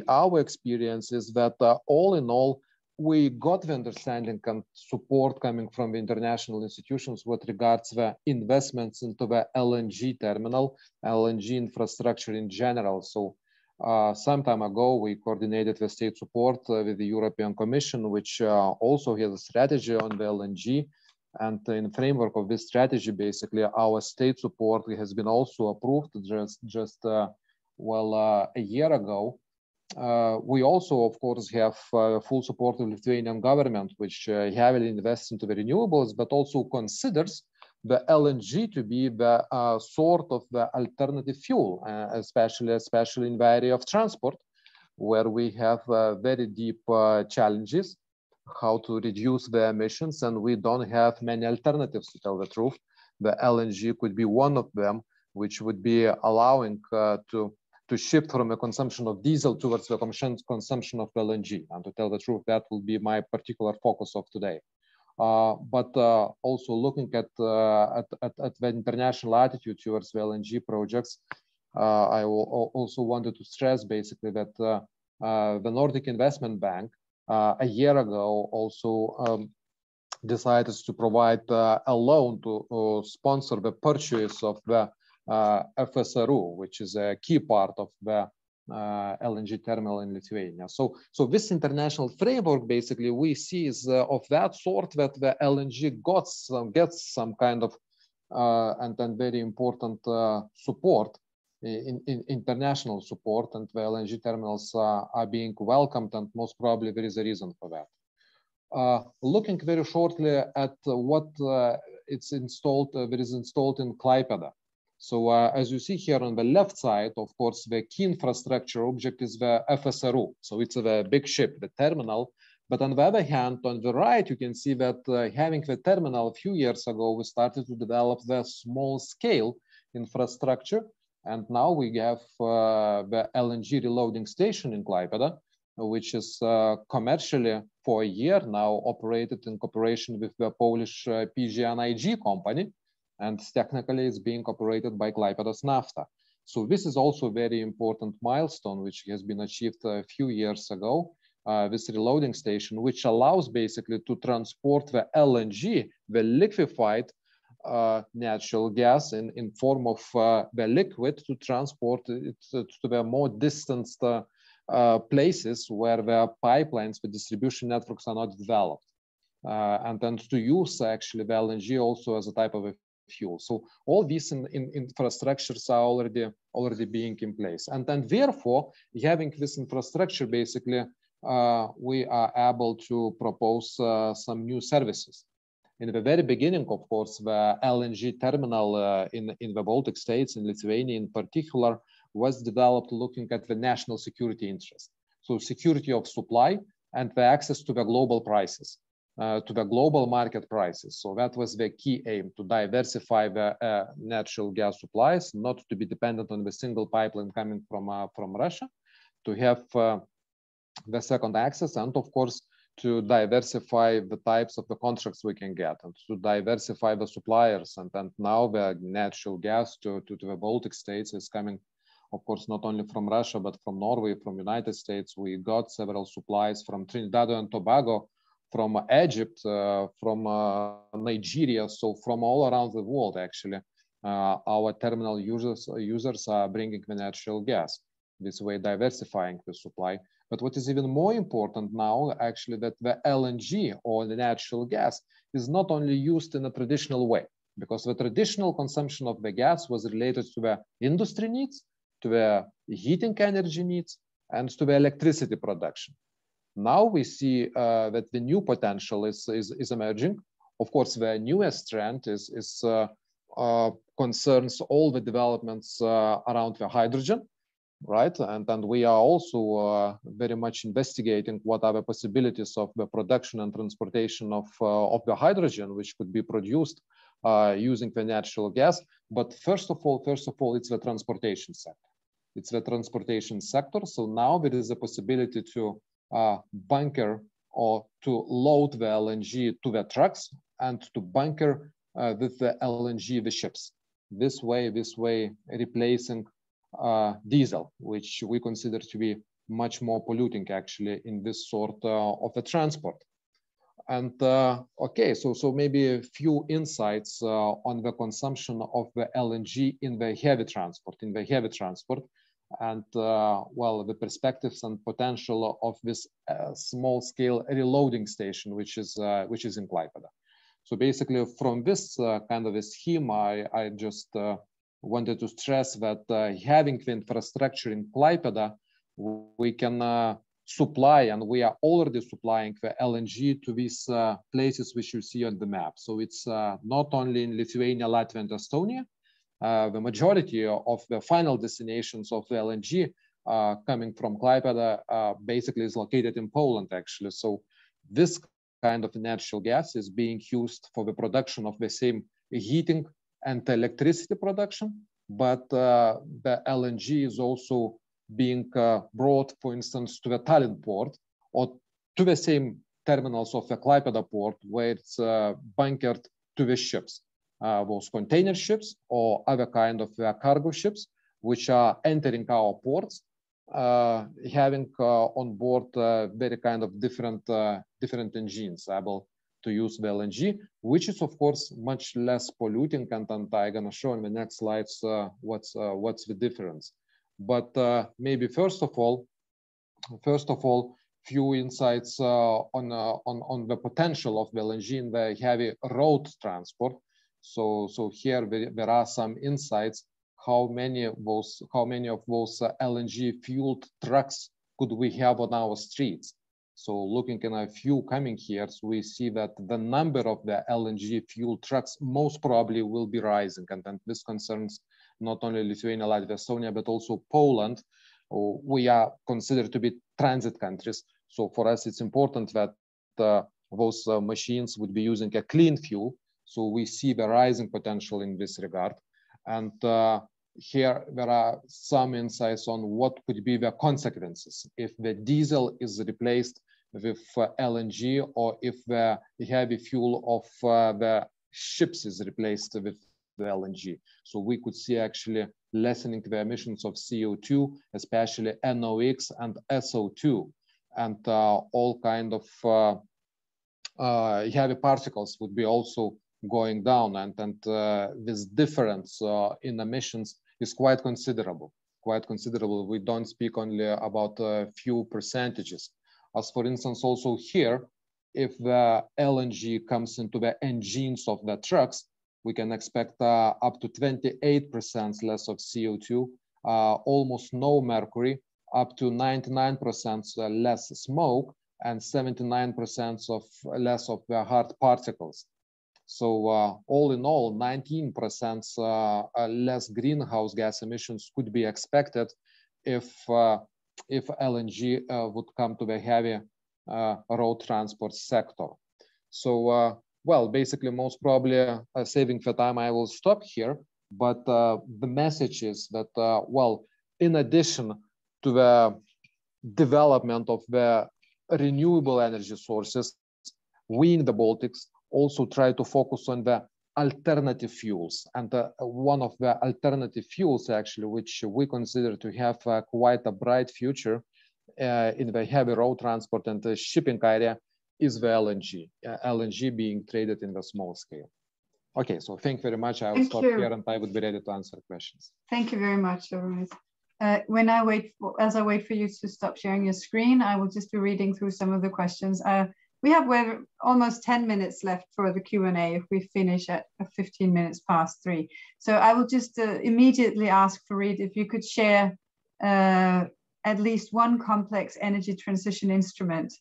our experience is that all in all, we got the understanding and support coming from the international institutions with regards to the investments into the LNG terminal, LNG infrastructure in general. So some time ago, we coordinated the state support with the European Commission, which also has a strategy on the LNG. And in the framework of this strategy, basically, our state support has been also approved just a year ago. We also, of course, have full support of the Lithuanian government, which heavily invests into the renewables, but also considers the LNG to be the sort of the alternative fuel, especially in the area of transport, where we have very deep challenges, how to reduce the emissions, and we don't have many alternatives, to tell the truth. The LNG could be one of them, which would be allowing to shift from a consumption of diesel towards the consumption of LNG. And to tell the truth, that will be my particular focus of today. But also looking at the international attitude towards the LNG projects, I also wanted to stress basically that the Nordic Investment Bank a year ago also decided to provide a loan to sponsor the purchase of the FSRU, which is a key part of the LNG terminal in Lithuania. So this international framework, basically, we see is of that sort that the LNG gets some kind of and very important support, in international support, and the LNG terminals are being welcomed, and most probably there is a reason for that. Looking very shortly at what it's installed, that is installed in Klaipėda. So as you see here on the left side, of course, the key infrastructure object is the FSRU. So it's a big ship, the terminal. But on the other hand, on the right, you can see that having the terminal a few years ago, we started to develop the small scale infrastructure. And now we have the LNG reloading station in Klaipėda, which is commercially for a year now operated in cooperation with the Polish PGNiG company. And technically it's being operated by Klaipėdos Nafta. So this is also a very important milestone, which has been achieved a few years ago, this reloading station, which allows basically to transport the LNG, the liquefied natural gas in form of the liquid to transport it to the more distanced places where the pipelines, the distribution networks are not developed. And then to use actually the LNG also as a type of a fuel. So all these infrastructures are already being in place. And then therefore, having this infrastructure, basically, we are able to propose some new services. In the very beginning, of course, the LNG terminal in the Baltic states, in Lithuania in particular, was developed looking at the national security interest. So security of supply and the access to the global prices, to the global market prices. So that was the key aim, to diversify the natural gas supplies, not to be dependent on the single pipeline coming from Russia, to have the second access, and of course, to diversify the types of the contracts we can get, and to diversify the suppliers. And now the natural gas to the Baltic states is coming, of course, not only from Russia, but from Norway, from United States. We got several supplies from Trinidad and Tobago, from Egypt, from Nigeria, so from all around the world, actually. Our terminal users are bringing the natural gas, this way diversifying the supply. But what is even more important now, actually, that the LNG or the natural gas is not only used in a traditional way, because the traditional consumption of the gas was related to the industry needs, to the heating energy needs, and to the electricity production. Now we see that the new potential is emerging. Of course, the newest trend concerns all the developments around the hydrogen, right? And we are also very much investigating what are the possibilities of the production and transportation of the hydrogen, which could be produced using the natural gas. But first of all, it's the transportation sector. It's the transportation sector. So now there is a possibility to bunker or to load the LNG to the trucks and to bunker with the LNG the ships. This way replacing diesel, which we consider to be much more polluting actually in this sort of a transport. And okay, so maybe a few insights on the consumption of the LNG in the heavy transport, and well, the perspectives and potential of this small-scale reloading station, which is in Klaipėda. So basically, from this kind of a scheme, I just wanted to stress that having the infrastructure in Klaipėda, we can supply, and we are already supplying the LNG to these places which you see on the map. So it's not only in Lithuania, Latvia, and Estonia. The majority of the final destinations of the LNG coming from Klaipėda basically is located in Poland, actually. So this kind of natural gas is being used for the production of the same heating and electricity production, but the LNG is also being brought, for instance, to the Tallinn port or to the same terminals of the Klaipėda port, where it's bunkered to the ships, those container ships or other kind of cargo ships, which are entering our ports, having on board very kind of different engines able to use the LNG, which is of course much less polluting. And I'm gonna show in the next slides what's the difference. But maybe first of all, few insights on the potential of the LNG in the heavy road transport. So here there are some insights. How many of those LNG fueled trucks could we have on our streets? So looking in a few coming years, we see that the number of the LNG fueled trucks most probably will be rising, and this concerns not only Lithuania, Latvia, Estonia, but also Poland. We are considered to be transit countries. So for us, it's important that those machines would be using a clean fuel. So we see the rising potential in this regard. And here there are some insights on what could be the consequences if the diesel is replaced with LNG, or if the heavy fuel of the ships is replaced with the LNG. So we could see actually lessening the emissions of CO2, especially NOx and SO2, and all kind of heavy particles would be also going down, and this difference in emissions is quite considerable. We don't speak only about a few percentages. As for instance, also here, if the LNG comes into the engines of the trucks, we can expect up to 28% less of CO2, almost no mercury, up to 99% less smoke, and 79% of less of the hard particles. So all in all, 19% less greenhouse gas emissions could be expected if LNG would come to the heavy road transport sector. So, well, basically, most probably saving for time, I will stop here. But the message is that, well, in addition to the development of the renewable energy sources, we in the Baltics also try to focus on the alternative fuels. And one of the alternative fuels, actually, which we consider to have quite a bright future in the heavy road transport and the shipping area, is the LNG. LNG being traded in the small scale. Okay, so thank you very much. I will stop here, and I would be ready to answer questions. Thank you very much, Overmars. As I wait for you to stop sharing your screen, I will just be reading through some of the questions. We have almost 10 minutes left for the Q&A if we finish at 15 minutes past 3. So I will just immediately ask Farid if you could share at least one complex energy transition instrument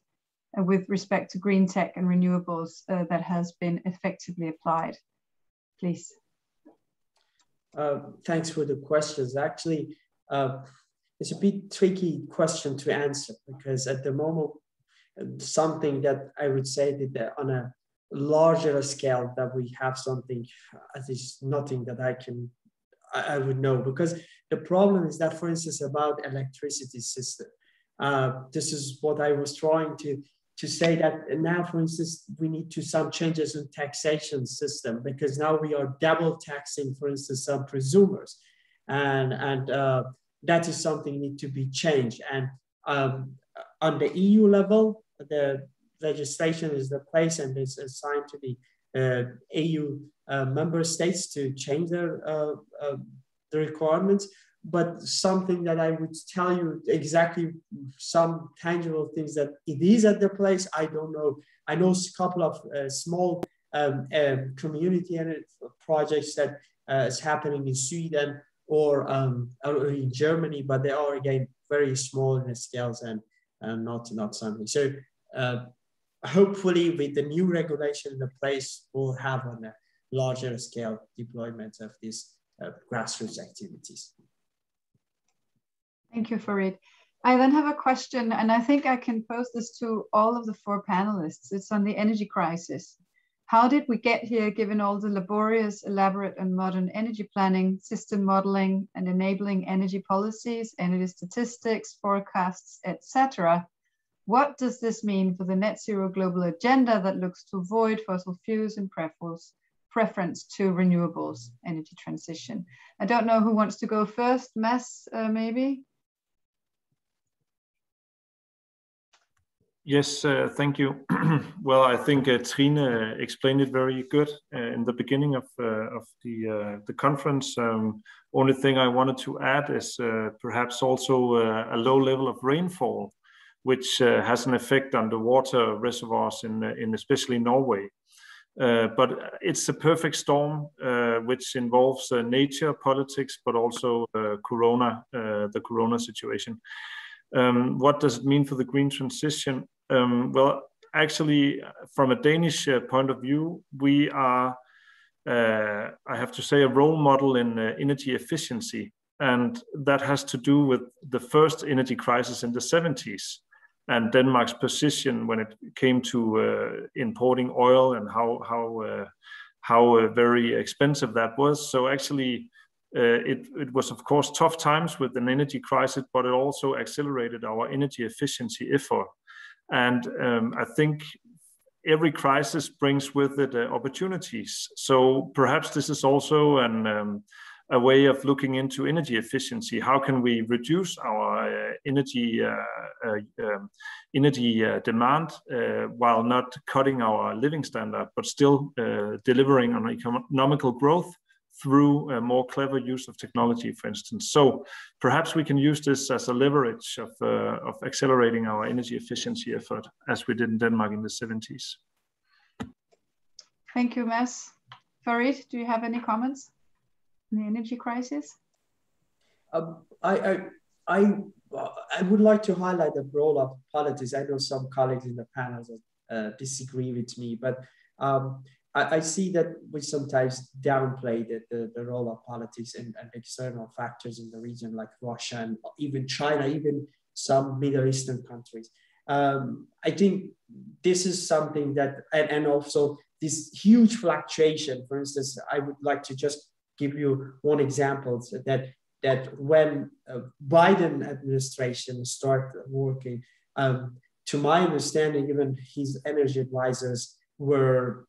with respect to green tech and renewables that has been effectively applied, please. Thanks for the questions. Actually, it's a bit tricky question to answer because at the moment, something that I would say that on a larger scale that we have something, at least nothing that I would know, because the problem is that, for instance, about electricity system, this is what I was trying to say, that now, for instance, we need to some changes in taxation system, because now we are double taxing, for instance, some presumers, and that is something need to be changed. And on the EU level, the legislation is the place and is assigned to the EU member states to change their the requirements. But something that I would tell you exactly some tangible things that it is at the place, I don't know. I know a couple of small community projects that is happening in Sweden or in Germany, but they are again very small in the scales and not something. So hopefully with the new regulation in the place, we'll have on a larger scale deployment of these grassroots activities. Thank you, Farid. I then have a question, and I think I can pose this to all of the 4 panelists. It's on the energy crisis. How did we get here, given all the laborious, elaborate, and modern energy planning, system modeling, and enabling energy policies, energy statistics, forecasts, etc.? What does this mean for the net zero global agenda that looks to avoid fossil fuels and preference to renewables, energy transition? I don't know who wants to go first. Mads, maybe? Yes, thank you. Well, I think Trine explained it very good in the beginning of the conference. Only thing I wanted to add is perhaps also a low level of rainfall, which has an effect on the water reservoirs in especially Norway. But it's a perfect storm, which involves nature, politics, but also the corona situation. What does it mean for the green transition? Well, actually, from a Danish point of view, we are, I have to say, a role model in energy efficiency. And that has to do with the first energy crisis in the 70s and Denmark's position when it came to importing oil and how very expensive that was. So actually, it was, of course, tough times with an energy crisis, but it also accelerated our energy efficiency effort. And I think every crisis brings with it opportunities. So perhaps this is also a way of looking into energy efficiency. How can we reduce our energy demand while not cutting our living standard, but still delivering on economical growth through a more clever use of technology, for instance. So perhaps we can use this as a leverage of accelerating our energy efficiency effort, as we did in Denmark in the 70s. Thank you, Mads. Farid, do you have any comments on the energy crisis? I would like to highlight the role of politics. I know some colleagues in the panel disagree with me, but I see that we sometimes downplay the role of politics and external factors in the region, like Russia and even China, even some Middle Eastern countries. I think this is something that, and also this huge fluctuation. For instance, I would like to just give you one example, so that when Biden administration started working, to my understanding, even his energy advisors were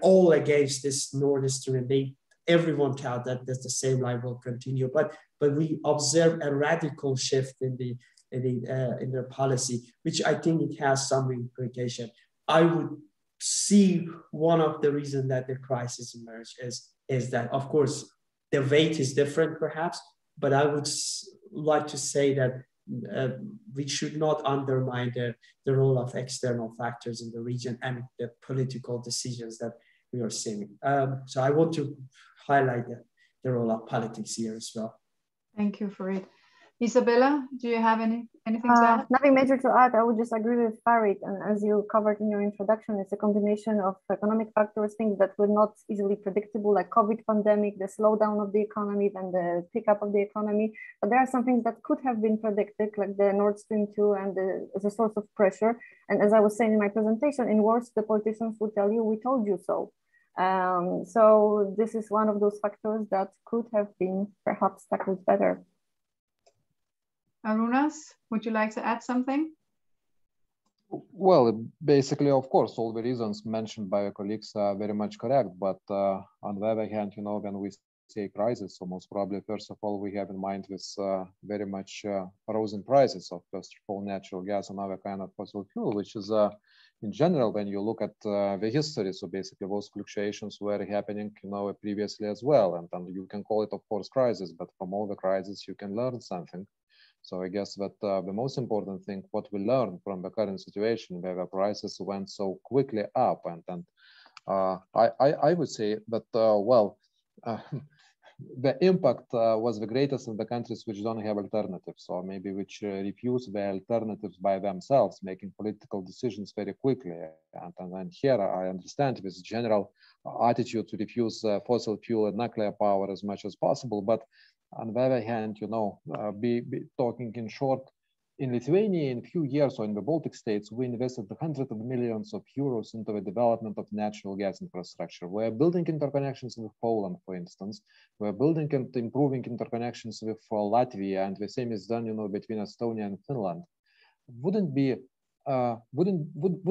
all against this Nord Stream. Everyone thought that the same line will continue, but we observed a radical shift in their policy, which I think it has some implication. I would see one of the reasons that the crisis emerged is that, of course, the weight is different perhaps, but I would like to say that we should not undermine the role of external factors in the region and the political decisions that we are seeing. So I want to highlight the role of politics here as well. Thank you, Farid. Isabella, do you have anything to add? Nothing major to add. I would just agree with Farid. And as you covered in your introduction, it's a combination of economic factors, things that were not easily predictable, like COVID pandemic, the slowdown of the economy, then the pickup of the economy. But there are some things that could have been predicted, like the Nord Stream 2 and as a source of pressure. And as I was saying in my presentation, in words, the politicians would tell you, we told you so. So this is one of those factors that could have been perhaps tackled better. Arunas, would you like to add something? Well, basically, of course, all the reasons mentioned by your colleagues are very much correct. But on the other hand, when we say crisis, so most probably, first of all, we have in mind this very much rising prices of, first of all, natural gas and other kind of fossil fuel, which is in general, when you look at the history, so basically those fluctuations were happening, previously as well. And you can call it, of course, crisis, but from all the crises, you can learn something. So I guess that the most important thing, what we learned from the current situation, where the prices went so quickly up, and I would say that, the impact was the greatest in the countries which don't have alternatives, or maybe which refuse the alternatives by themselves, making political decisions very quickly. And here I understand this general attitude to refuse fossil fuel and nuclear power as much as possible, but on the other hand, be talking in short, in Lithuania, in a few years, or in the Baltic states, we invested hundreds of millions of euros into the development of natural gas infrastructure. We're building interconnections with Poland, for instance. We're building and improving interconnections with Latvia, and the same is done, between Estonia and Finland. Would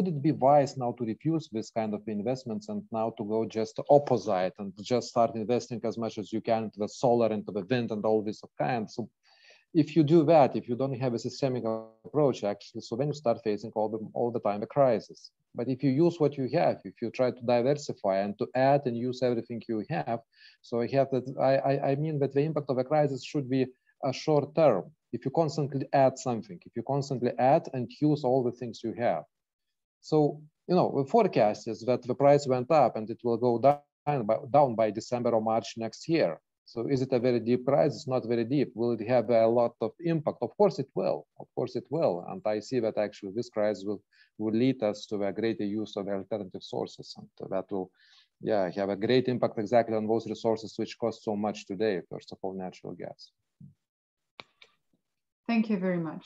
it be wise now to refuse this kind of investments and now to go just opposite and just start investing as much as you can into the solar, into the wind, and all this kind? So if you do that, if you don't have a systemic approach, actually, so then you start facing all the time a crisis. But if you use what you have, if you try to diversify and to add and use everything you have, so I mean that the impact of a crisis should be a short term. If you constantly add something, if you constantly add and use all the things you have. So, the forecast is that the price went up and it will go down by December or March next year. So is it a very deep crisis? Not very deep. Will it have a lot of impact? Of course it will. Of course it will. And I see that actually this crisis will lead us to a greater use of alternative sources. And that will, have a great impact exactly on those resources which cost so much today. First of all, natural gas. Thank you very much.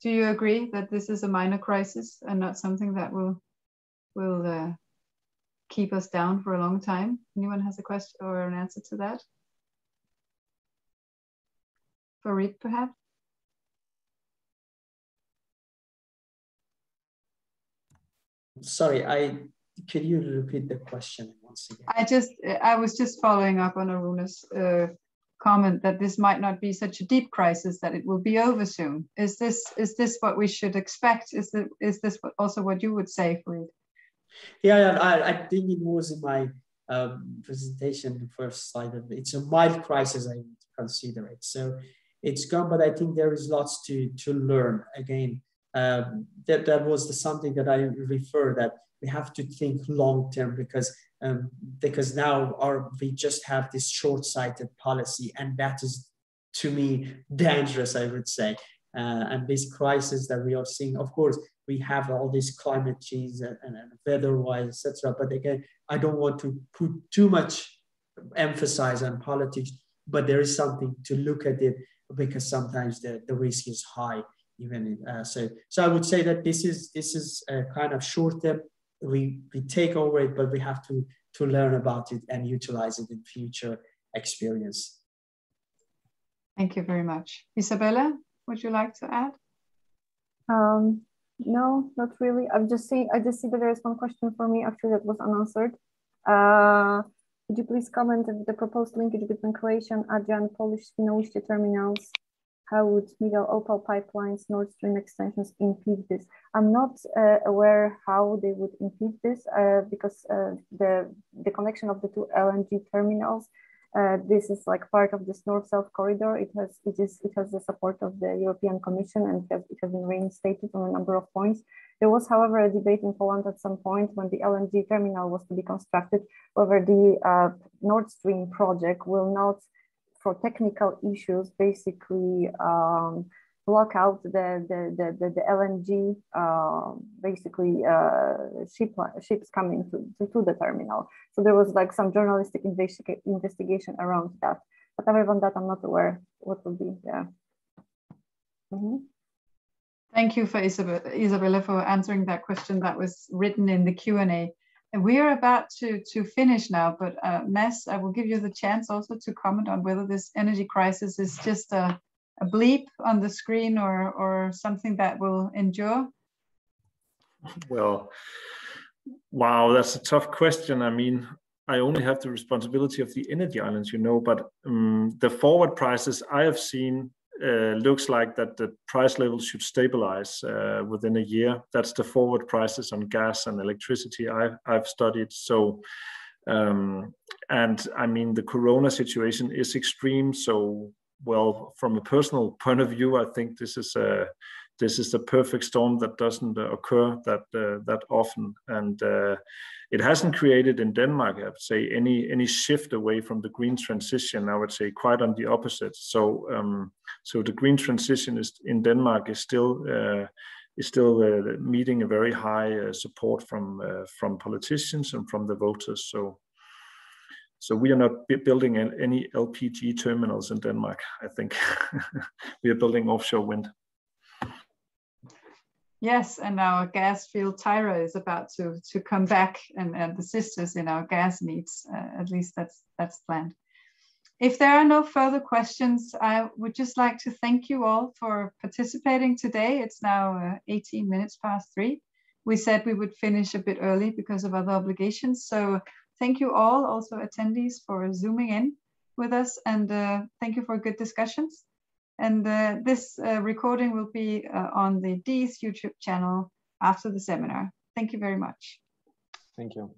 Do you agree that this is a minor crisis and not something that will keep us down for a long time? Anyone has a question or an answer to that? Farid, perhaps? Sorry, could you repeat the question once again? I was just following up on Aruna's comment that this might not be such a deep crisis, that it will be over soon. Is this what we should expect? Is this also what you would say, Farid? Yeah, I think it was in my presentation, the first slide of it. It's a mild crisis, I would consider it. So it's gone, but I think there is lots to learn. Again, that was something that I refer, that we have to think long term, because now we just have this short-sighted policy, and that is, to me, dangerous, I would say. And this crisis that we are seeing, of course, we have all this climate change and weather-wise, etc. But again, I don't want to put too much emphasis on politics, but there is something to look at it, because sometimes the risk is high. Even so I would say that this is a kind of short term. We take over it, but we have to learn about it and utilize it in future experience. Thank you very much. Isabella, would you like to add? No, not really. I just see that there is one question for me actually that was unanswered. Could you please comment on the proposed linkage between Croatian, Adrian, Polish, Świnoujście terminals? How would Middle Opal pipelines, Nord Stream extensions impede this? I'm not aware how they would impede this because the connection of the two LNG terminals, this is like part of this North-South corridor. It has the support of the European Commission, and it has been reinstated on a number of points. There was, however, a debate in Poland at some point when the LNG terminal was to be constructed, whether the Nord Stream project will not, for technical issues, basically block out the LNG ships coming to the terminal. So there was like some journalistic investigation around that. But other than that, I'm not aware what will be there. Thank you for Isabella for answering that question that was written in the Q&A. And we are about to finish now, but Mads, I will give you the chance also to comment on whether this energy crisis is just a bleep on the screen or something that will endure. Well, wow, that's a tough question. I mean, I only have the responsibility of the energy islands, you know, but the forward prices I have seen looks like that the price levels should stabilize within a year. That's the forward prices on gas and electricity I've studied. So, and I mean, the Corona situation is extreme. So, well, from a personal point of view, I think this is the perfect storm that doesn't occur that often, and it hasn't created in Denmark, I would say, any shift away from the green transition. I would say quite on the opposite. So so the green transition in Denmark is still meeting a very high support from politicians and from the voters. So we are not building any LPG terminals in Denmark, I think. We are building offshore wind. Yes, and our gas field Tyra is about to come back and assist us in our gas needs. At least that's planned. If there are no further questions, I would just like to thank you all for participating today. It's now 18 minutes past 3. We said we would finish a bit early because of other obligations. So thank you all, also attendees, for zooming in with us, and thank you for good discussions. And this recording will be on the DIIS YouTube channel after the seminar. Thank you very much. Thank you.